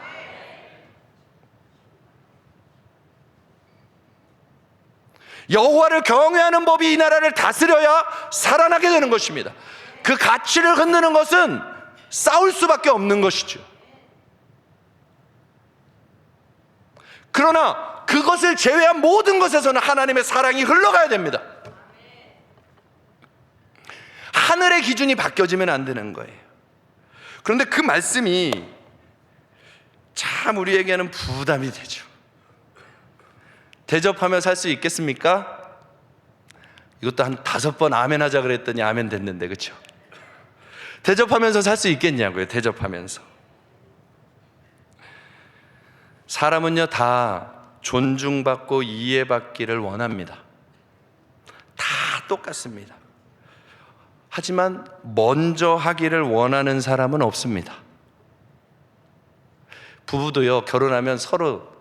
여호와를 경외하는 법이 이 나라를 다스려야 살아나게 되는 것입니다. 그 가치를 흔드는 것은 싸울 수밖에 없는 것이죠. 그러나 그것을 제외한 모든 것에서는 하나님의 사랑이 흘러가야 됩니다. 하늘의 기준이 바뀌어지면 안 되는 거예요. 그런데 그 말씀이 참 우리에게는 부담이 되죠. 대접하며 살 수 있겠습니까? 이것도 한 5번 아멘 하자 그랬더니 아멘 됐는데, 그렇죠? 대접하면서 살 수 있겠냐고요. 대접하면서. 사람은요 다 존중받고 이해받기를 원합니다. 다 똑같습니다. 하지만 먼저 하기를 원하는 사람은 없습니다. 부부도요 결혼하면 서로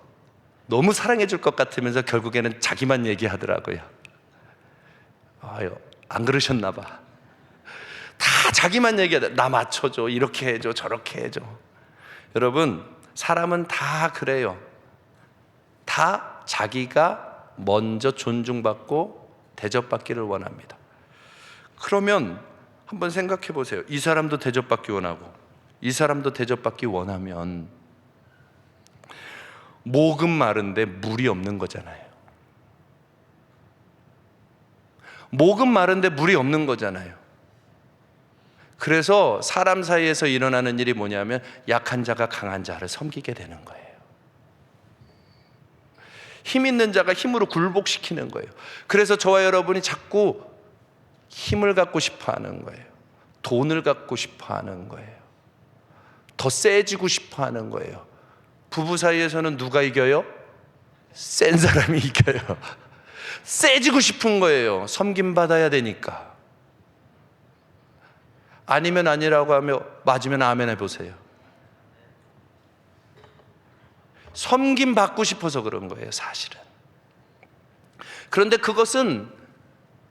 너무 사랑해 줄 것 같으면서 결국에는 자기만 얘기하더라고요. 아유, 안 그러셨나 봐. 다 자기만 얘기하더라고요. 나 맞춰줘, 이렇게 해줘, 저렇게 해줘. 여러분, 사람은 다 그래요. 다 자기가 먼저 존중받고 대접받기를 원합니다. 그러면 한번 생각해 보세요. 이 사람도 대접받기 원하고 이 사람도 대접받기 원하면 목은 마른데 물이 없는 거잖아요. 목은 마른데 물이 없는 거잖아요. 그래서 사람 사이에서 일어나는 일이 뭐냐면 약한 자가 강한 자를 섬기게 되는 거예요. 힘 있는 자가 힘으로 굴복시키는 거예요. 그래서 저와 여러분이 자꾸 힘을 갖고 싶어 하는 거예요. 돈을 갖고 싶어 하는 거예요. 더 세지고 싶어 하는 거예요. 부부 사이에서는 누가 이겨요? 센 사람이 이겨요. 세지고 싶은 거예요. 섬김받아야 되니까. 아니면 아니라고 하며 맞으면 아멘 해보세요. 섬김받고 싶어서 그런 거예요, 사실은. 그런데 그것은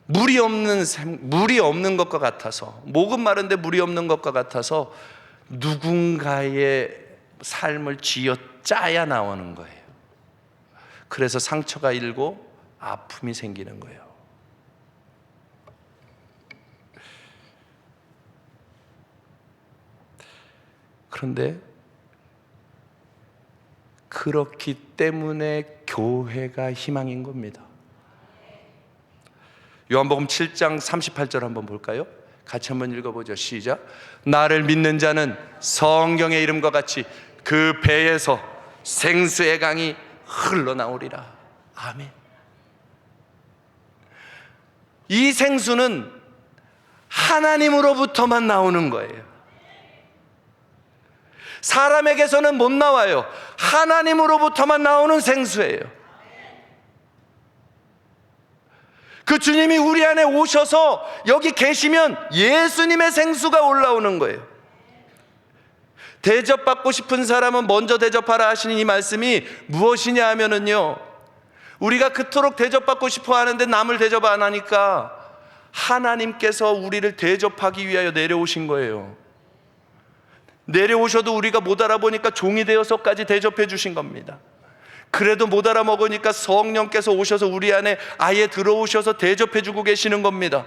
물이 없는 것과 같아서, 목은 마른데 물이 없는 것과 같아서 누군가의 삶을 쥐어짜야 나오는 거예요. 그래서 상처가 일고 아픔이 생기는 거예요. 그런데 그렇기 때문에 교회가 희망인 겁니다. 요한복음 7장 38절 한번 볼까요? 같이 한번 읽어보죠. 시작. 나를 믿는 자는 성경의 이름과 같이 그 배에서 생수의 강이 흘러나오리라. 아멘. 이 생수는 하나님으로부터만 나오는 거예요. 사람에게서는 못 나와요. 하나님으로부터만 나오는 생수예요. 그 주님이 우리 안에 오셔서 여기 계시면 예수님의 생수가 올라오는 거예요. 대접받고 싶은 사람은 먼저 대접하라 하시는 이 말씀이 무엇이냐 하면은요, 우리가 그토록 대접받고 싶어 하는데 남을 대접 안 하니까 하나님께서 우리를 대접하기 위하여 내려오신 거예요. 내려오셔도 우리가 못 알아보니까 종이 되어서까지 대접해 주신 겁니다. 그래도 못 알아먹으니까 성령께서 오셔서 우리 안에 아예 들어오셔서 대접해 주고 계시는 겁니다.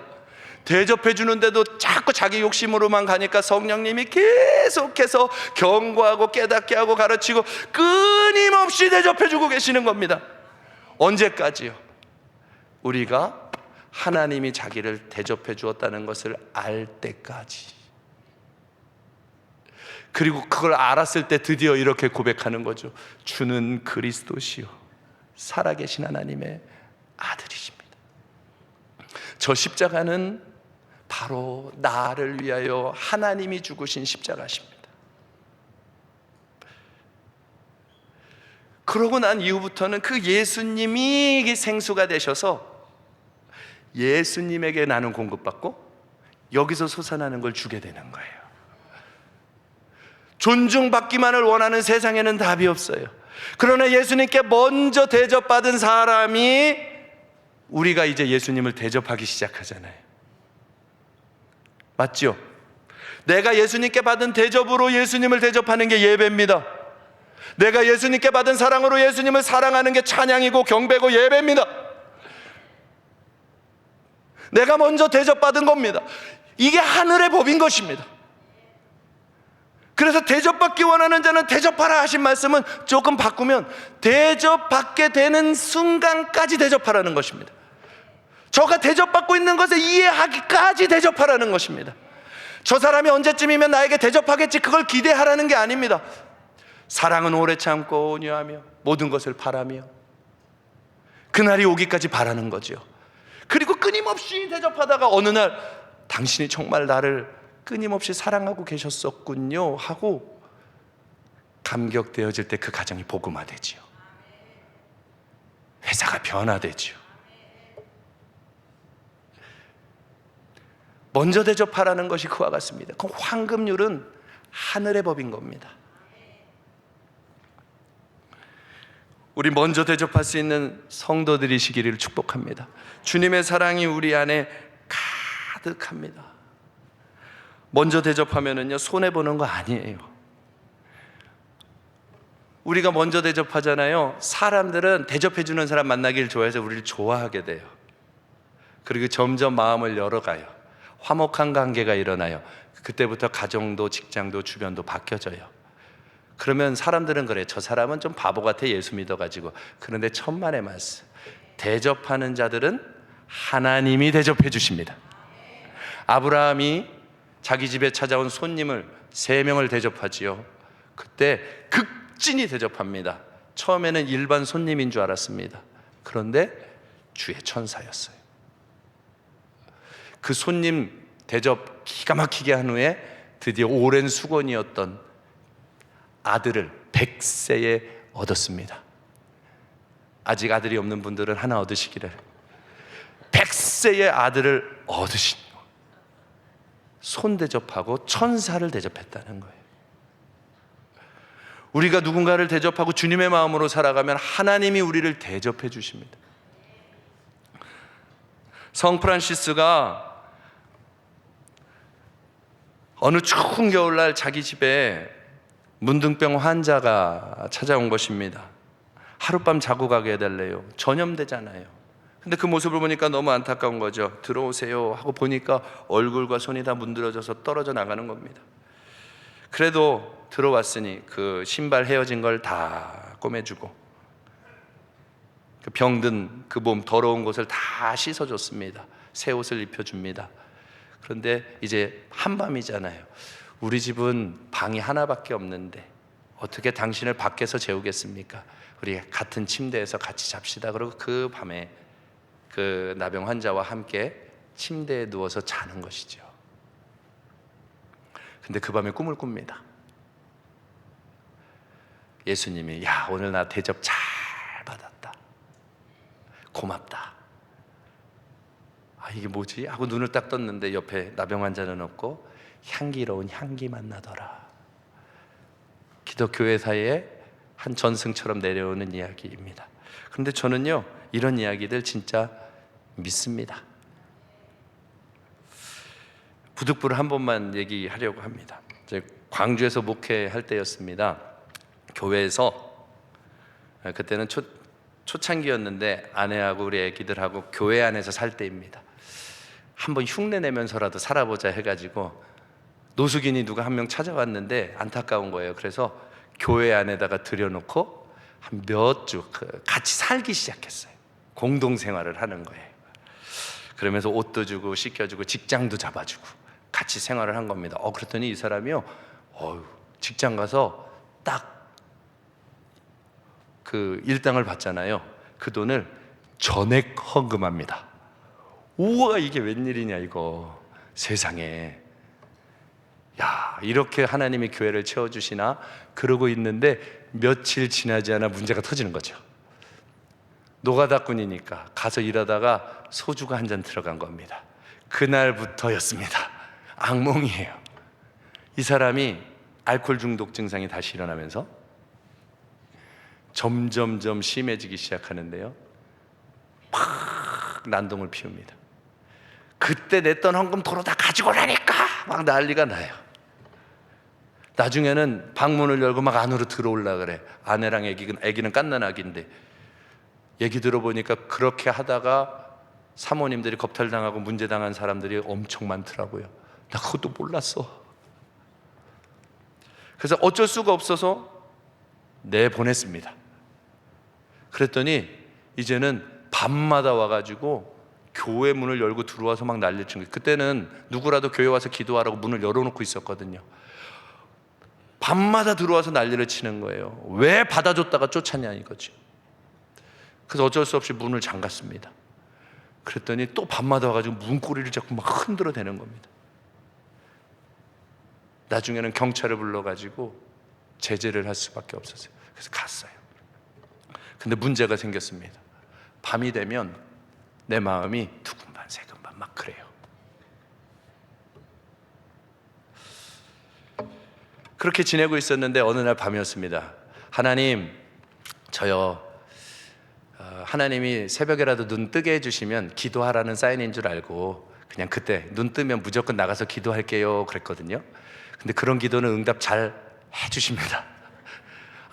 대접해 주는데도 자꾸 자기 욕심으로만 가니까 성령님이 계속해서 경고하고 깨닫게 하고 가르치고 끊임없이 대접해 주고 계시는 겁니다. 언제까지요? 우리가 하나님이 자기를 대접해 주었다는 것을 알 때까지. 그리고 그걸 알았을 때 드디어 이렇게 고백하는 거죠. 주는 그리스도시요 살아계신 하나님의 아들이십니다. 저 십자가는 바로 나를 위하여 하나님이 죽으신 십자가십니다. 그러고 난 이후부터는 그 예수님이 생수가 되셔서 예수님에게 나는 공급받고 여기서 솟아나는 걸 주게 되는 거예요. 존중받기만을 원하는 세상에는 답이 없어요. 그러나 예수님께 먼저 대접받은 사람이 우리가 이제 예수님을 대접하기 시작하잖아요. 맞죠? 내가 예수님께 받은 대접으로 예수님을 대접하는 게 예배입니다. 내가 예수님께 받은 사랑으로 예수님을 사랑하는 게 찬양이고 경배고 예배입니다. 내가 먼저 대접받은 겁니다. 이게 하늘의 법인 것입니다. 그래서 대접받기 원하는 자는 대접하라 하신 말씀은 조금 바꾸면 대접받게 되는 순간까지 대접하라는 것입니다. 저가 대접받고 있는 것을 이해하기까지 대접하라는 것입니다. 저 사람이 언제쯤이면 나에게 대접하겠지 그걸 기대하라는 게 아닙니다. 사랑은 오래 참고 온유하며 모든 것을 바라며 그날이 오기까지 바라는 거죠. 그리고 끊임없이 대접하다가 어느 날 당신이 정말 나를 끊임없이 사랑하고 계셨었군요 하고 감격되어질 때 그 가정이 복음화되지요. 회사가 변화되지요. 먼저 대접하라는 것이 그와 같습니다. 그 황금률은 하늘의 법인 겁니다. 우리 먼저 대접할 수 있는 성도들이시기를 축복합니다. 주님의 사랑이 우리 안에 가득합니다. 먼저 대접하면은요 손해보는 거 아니에요. 우리가 먼저 대접하잖아요. 사람들은 대접해주는 사람 만나기를 좋아해서 우리를 좋아하게 돼요. 그리고 점점 마음을 열어가요. 화목한 관계가 일어나요. 그때부터 가정도 직장도 주변도 바뀌어져요. 그러면 사람들은 그래요. 저 사람은 좀 바보 같아 예수 믿어가지고. 그런데 천만의 말씀, 대접하는 자들은 하나님이 대접해 주십니다. 아브라함이 자기 집에 찾아온 손님을 3명을 대접하지요. 그때 극진히 대접합니다. 처음에는 일반 손님인 줄 알았습니다. 그런데 주의 천사였어요. 그 손님 대접 기가 막히게 한 후에 드디어 오랜 수건이었던 아들을 100세에 얻었습니다. 아직 아들이 없는 분들은 하나 얻으시기를. 100세의 아들을 얻으신 손 대접하고 천사를 대접했다는 거예요. 우리가 누군가를 대접하고 주님의 마음으로 살아가면 하나님이 우리를 대접해 주십니다. 성 프란시스가 어느 추운 겨울날 자기 집에 문둥병 환자가 찾아온 것입니다. 하룻밤 자고 가게 해달래요. 전염되잖아요. 근데 그 모습을 보니까 너무 안타까운 거죠. 들어오세요 하고 보니까 얼굴과 손이 다 문드러져서 떨어져 나가는 겁니다. 그래도 들어왔으니 그 신발 헤어진 걸 다 꼬매주고 그 병든 그 몸 더러운 곳을 다 씻어줬습니다. 새 옷을 입혀줍니다. 그런데 이제 한밤이잖아요. 우리 집은 방이 하나밖에 없는데 어떻게 당신을 밖에서 재우겠습니까? 우리 같은 침대에서 같이 잡시다. 그러고 그 밤에 그 나병 환자와 함께 침대에 누워서 자는 것이죠. 근데 그 밤에 꿈을 꿉니다. 예수님이 야 오늘 나 대접 잘 받았다. 고맙다. 아 이게 뭐지? 하고 눈을 딱 떴는데 옆에 나병 환자는 없고 향기로운 향기만 나더라. 기독교회 사이에 한 전승처럼 내려오는 이야기입니다. 그런데 저는요 이런 이야기들 진짜 믿습니다. 부득불 한 번만 얘기하려고 합니다. 광주에서 목회할 때였습니다. 교회에서 그때는 초창기였는데 아내하고 우리 애기들하고 교회 안에서 살 때입니다. 한번 흉내 내면서라도 살아보자 해가지고 노숙인이 누가 한 명 찾아왔는데 안타까운 거예요. 그래서 교회 안에다가 들여놓고 한 몇 주 같이 살기 시작했어요. 공동생활을 하는 거예요. 그러면서 옷도 주고 씻겨주고 직장도 잡아주고 같이 생활을 한 겁니다. 그랬더니 이 사람이요, 직장 가서 딱 그 일당을 받잖아요. 그 돈을 전액 헌금합니다. 우와, 이게 웬일이냐 이거. 세상에, 야, 이렇게 하나님이 교회를 채워주시나 그러고 있는데 며칠 지나지 않아 문제가 터지는 거죠. 노가다꾼이니까 가서 일하다가 소주가 한 잔 들어간 겁니다. 그날부터였습니다. 악몽이에요. 이 사람이 알코올 중독 증상이 다시 일어나면서 점점점 심해지기 시작하는데요, 막 난동을 피웁니다. 그때 냈던 헌금 도로 다 가지고 오라니까 막 난리가 나요. 나중에는 방문을 열고 막 안으로 들어올라 그래. 아내랑 애기는 갓난아기인데, 얘기 들어보니까 그렇게 하다가 사모님들이 겁탈당하고 문제당한 사람들이 엄청 많더라고요. 나 그것도 몰랐어. 그래서 어쩔 수가 없어서 내보냈습니다. 그랬더니 이제는 밤마다 와가지고 교회 문을 열고 들어와서 막 난리를 친 거예요. 그때는 누구라도 교회 와서 기도하라고 문을 열어놓고 있었거든요. 밤마다 들어와서 난리를 치는 거예요. 왜 받아줬다가 쫓았냐 이거죠. 그래서 어쩔 수 없이 문을 잠갔습니다. 그랬더니 또 밤마다 와가지고 문고리를 자꾸 막 흔들어 대는 겁니다. 나중에는 경찰을 불러가지고 제재를 할 수밖에 없었어요. 그래서 갔어요. 근데 문제가 생겼습니다. 밤이 되면 내 마음이 두근반 세근반 막 그래요. 그렇게 지내고 있었는데 어느 날 밤이었습니다. 하나님, 저요, 하나님이 새벽에라도 눈 뜨게 해주시면 기도하라는 사인인 줄 알고 그냥 그때 눈 뜨면 무조건 나가서 기도할게요 그랬거든요. 근데 그런 기도는 응답 잘 해주십니다.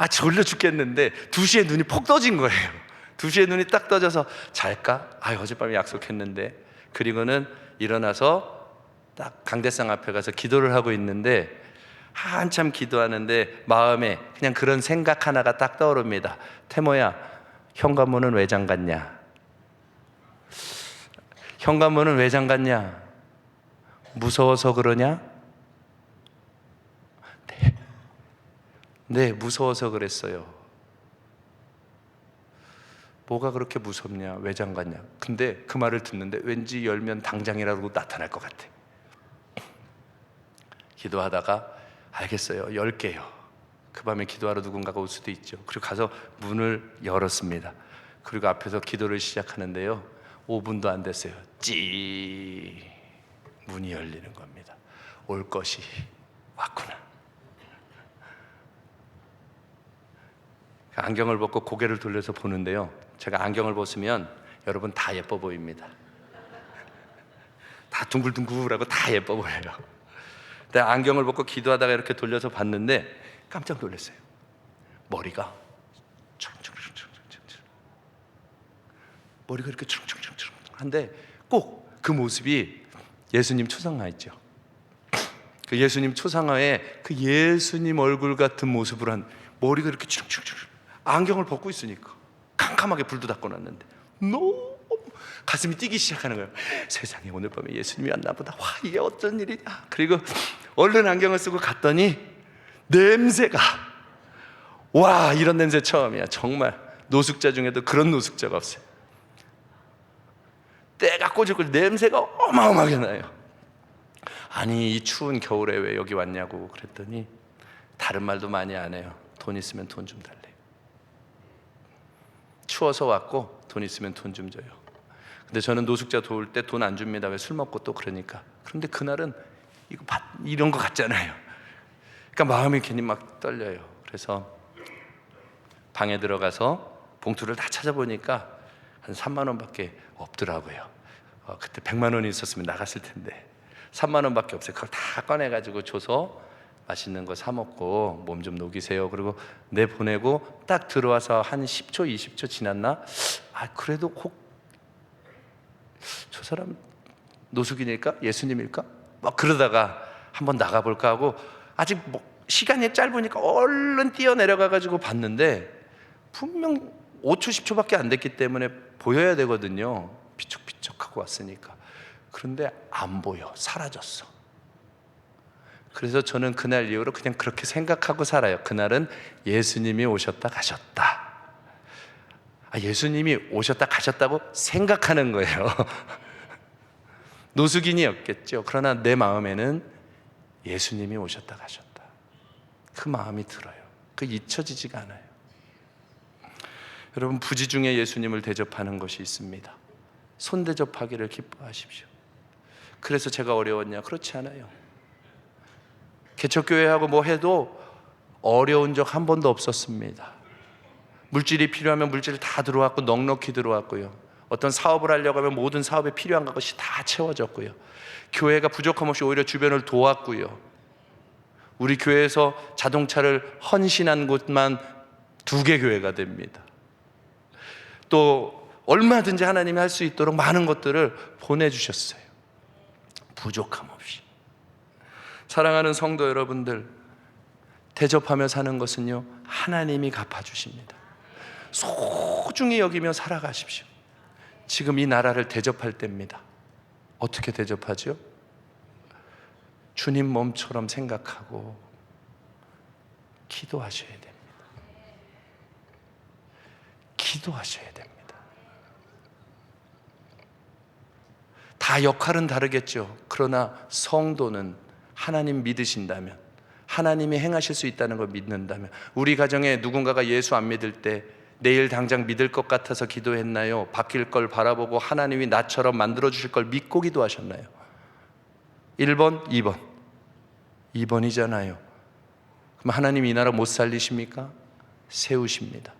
졸려 죽겠는데 2시에 눈이 폭 떠진 거예요. 2시에 눈이 딱 떠져서 잘까? 어젯밤에 약속했는데. 그리고는 일어나서 딱 강대상 앞에 가서 기도를 하고 있는데 한참 기도하는데 마음에 그냥 그런 생각 하나가 딱 떠오릅니다. 태모야, 현관문은 왜 잠갔냐? 현관문은 왜 잠갔냐? 무서워서 그러냐? 네, 무서워서 그랬어요. 뭐가 그렇게 무섭냐? 왜 잠갔냐? 근데 그 말을 듣는데 왠지 열면 당장이라도 나타날 것 같아. 기도하다가 알겠어요, 열게요. 그 밤에 기도하러 누군가가 올 수도 있죠. 그리고 가서 문을 열었습니다. 그리고 앞에서 기도를 시작하는데요, 5분도 안 됐어요. 문이 열리는 겁니다. 올 것이 왔구나. 안경을 벗고 고개를 돌려서 보는데요, 제가 안경을 벗으면 여러분 다 예뻐 보입니다. 다 둥글둥글하고 다 예뻐 보여요. 근데 안경을 벗고 기도하다가 이렇게 돌려서 봤는데 깜짝 놀랐어요. 머리가 이렇게 한데 꼭 그 모습이 예수님 초상화 있죠. 그 예수님 초상화에 그 예수님 얼굴 같은 모습으로 한 머리가 이렇게 안경을 벗고 있으니까 캄캄하게 불도 다 꺼놨는데 너무 가슴이 뛰기 시작하는 거예요. 세상에, 오늘 밤에 예수님이 왔나 보다. 와, 이게 어쩐 일이냐. 그리고 얼른 안경을 쓰고 갔더니 냄새가, 와, 이런 냄새 처음이야. 정말 노숙자 중에도 그런 노숙자가 없어요. 때가 꼬질꼬질 냄새가 어마어마하게 나요. 아니, 이 추운 겨울에 왜 여기 왔냐고 그랬더니 다른 말도 많이 안 해요. 돈 있으면 돈 좀 달래. 추워서 왔고 돈 있으면 돈 좀 줘요. 근데 저는 노숙자 도울 때 돈 안 줍니다. 왜? 술 먹고 또 그러니까. 그런데 그날은 이런 거 같잖아요. 그러니까 마음이 괜히 막 떨려요. 그래서 방에 들어가서 봉투를 다 찾아보니까 한 3만 원밖에 없더라고요. 그때 100만 원이 있었으면 나갔을 텐데 3만 원밖에 없어요. 그걸 다 꺼내가지고 줘서 맛있는 거 사 먹고 몸 좀 녹이세요. 그리고 내보내고 딱 들어와서 한 10초 20초 지났나? 그래도 혹 저 사람 노숙인일까? 예수님일까? 막 그러다가 한번 나가볼까 하고 아직 시간이 짧으니까 얼른 뛰어내려가가지고 봤는데 분명 5초 10초밖에 안 됐기 때문에 보여야 되거든요. 비쩍비쩍하고 왔으니까. 그런데 안 보여. 사라졌어. 그래서 저는 그날 이후로 그냥 그렇게 생각하고 살아요. 그날은 예수님이 오셨다 가셨다. 예수님이 오셨다 가셨다고 생각하는 거예요. 노숙인이었겠죠. 그러나 내 마음에는 예수님이 오셨다 가셨다. 그 마음이 들어요. 그 잊혀지지가 않아요. 여러분, 부지 중에 예수님을 대접하는 것이 있습니다. 손 대접하기를 기뻐하십시오. 그래서 제가 어려웠냐? 그렇지 않아요. 개척교회하고 뭐 해도 어려운 적 한 번도 없었습니다. 물질이 필요하면 물질 다 들어왔고 넉넉히 들어왔고요. 어떤 사업을 하려고 하면 모든 사업에 필요한 것이 다 채워졌고요. 교회가 부족함 없이 오히려 주변을 도왔고요. 우리 교회에서 자동차를 헌신한 곳만 2개 교회가 됩니다. 또 얼마든지 하나님이 할 수 있도록 많은 것들을 보내주셨어요. 부족함 없이. 사랑하는 성도 여러분들, 대접하며 사는 것은요, 하나님이 갚아주십니다. 소중히 여기며 살아가십시오. 지금 이 나라를 대접할 때입니다. 어떻게 대접하죠? 주님 몸처럼 생각하고 기도하셔야 됩니다. 기도하셔야 됩니다. 다 역할은 다르겠죠. 그러나 성도는 하나님 믿으신다면, 하나님이 행하실 수 있다는 걸 믿는다면, 우리 가정에 누군가가 예수 안 믿을 때 내일 당장 믿을 것 같아서 기도했나요? 바뀔 걸 바라보고 하나님이 나처럼 만들어주실 걸 믿고 기도하셨나요? 1번, 2번. 2번이잖아요. 그럼 하나님 이 나라 못 살리십니까? 세우십니다.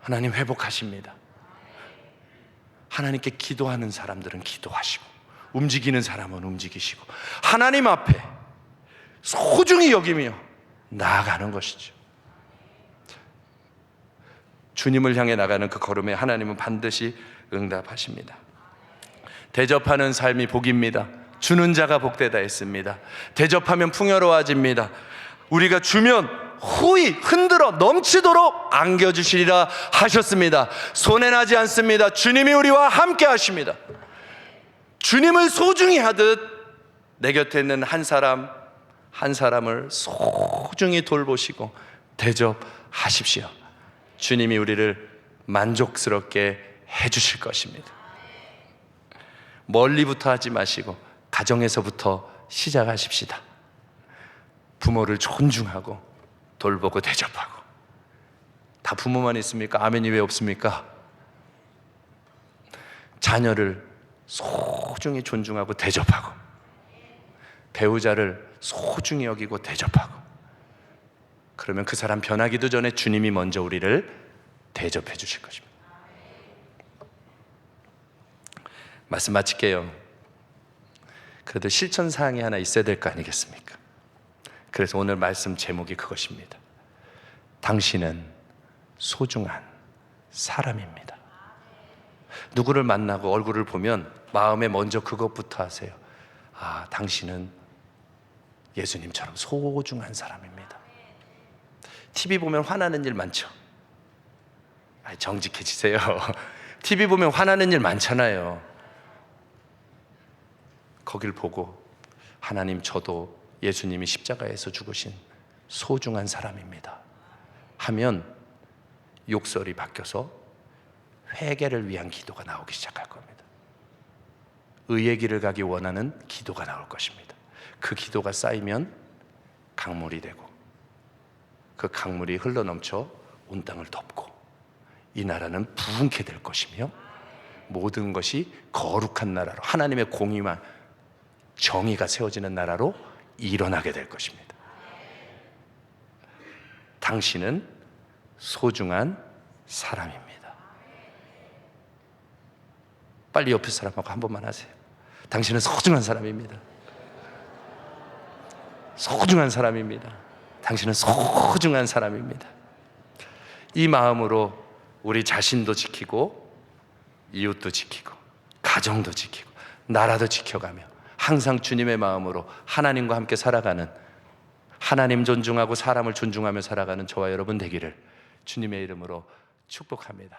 하나님 회복하십니다. 하나님께 기도하는 사람들은 기도하시고, 움직이는 사람은 움직이시고, 하나님 앞에 소중히 여기며 나아가는 것이죠. 주님을 향해 나가는 그 걸음에 하나님은 반드시 응답하십니다. 대접하는 삶이 복입니다. 주는 자가 복되다 했습니다. 대접하면 풍요로워집니다. 우리가 주면 후히 흔들어 넘치도록 안겨주시리라 하셨습니다. 손해나지 않습니다. 주님이 우리와 함께 하십니다. 주님을 소중히 하듯 내 곁에 있는 한 사람을 소중히 돌보시고 대접하십시오. 주님이 우리를 만족스럽게 해주실 것입니다. 멀리부터 하지 마시고 가정에서부터 시작하십시다. 부모를 존중하고 돌보고 대접하고. 다 부모만 있습니까? 아멘이 왜 없습니까? 자녀를 소중히 존중하고 대접하고, 배우자를 소중히 여기고 대접하고. 그러면 그 사람 변하기도 전에 주님이 먼저 우리를 대접해 주실 것입니다. 말씀 마칠게요. 그래도 실천사항이 하나 있어야 될 거 아니겠습니까? 그래서 오늘 말씀 제목이 그것입니다. 당신은 소중한 사람입니다. 누구를 만나고 얼굴을 보면 마음에 먼저 그것부터 하세요. 당신은 예수님처럼 소중한 사람입니다. TV 보면 화나는 일 많죠? 정직해지세요. TV 보면 화나는 일 많잖아요. 거길 보고 하나님, 저도 예수님이 십자가에서 죽으신 소중한 사람입니다 하면 욕설이 바뀌어서 회개를 위한 기도가 나오기 시작할 겁니다. 의의 길을 가기 원하는 기도가 나올 것입니다. 그 기도가 쌓이면 강물이 되고, 그 강물이 흘러넘쳐 온 땅을 덮고, 이 나라는 부흥케 될 것이며 모든 것이 거룩한 나라로, 하나님의 공의와 정의가 세워지는 나라로 일어나게 될 것입니다. 당신은 소중한 사람입니다. 빨리 옆에 사람하고 한 번만 하세요. 당신은 소중한 사람입니다. 소중한 사람입니다. 당신은 소중한 사람입니다. 이 마음으로 우리 자신도 지키고 이웃도 지키고 가정도 지키고 나라도 지켜가며 항상 주님의 마음으로 하나님과 함께 살아가는, 하나님 존중하고 사람을 존중하며 살아가는 저와 여러분 되기를 주님의 이름으로 축복합니다.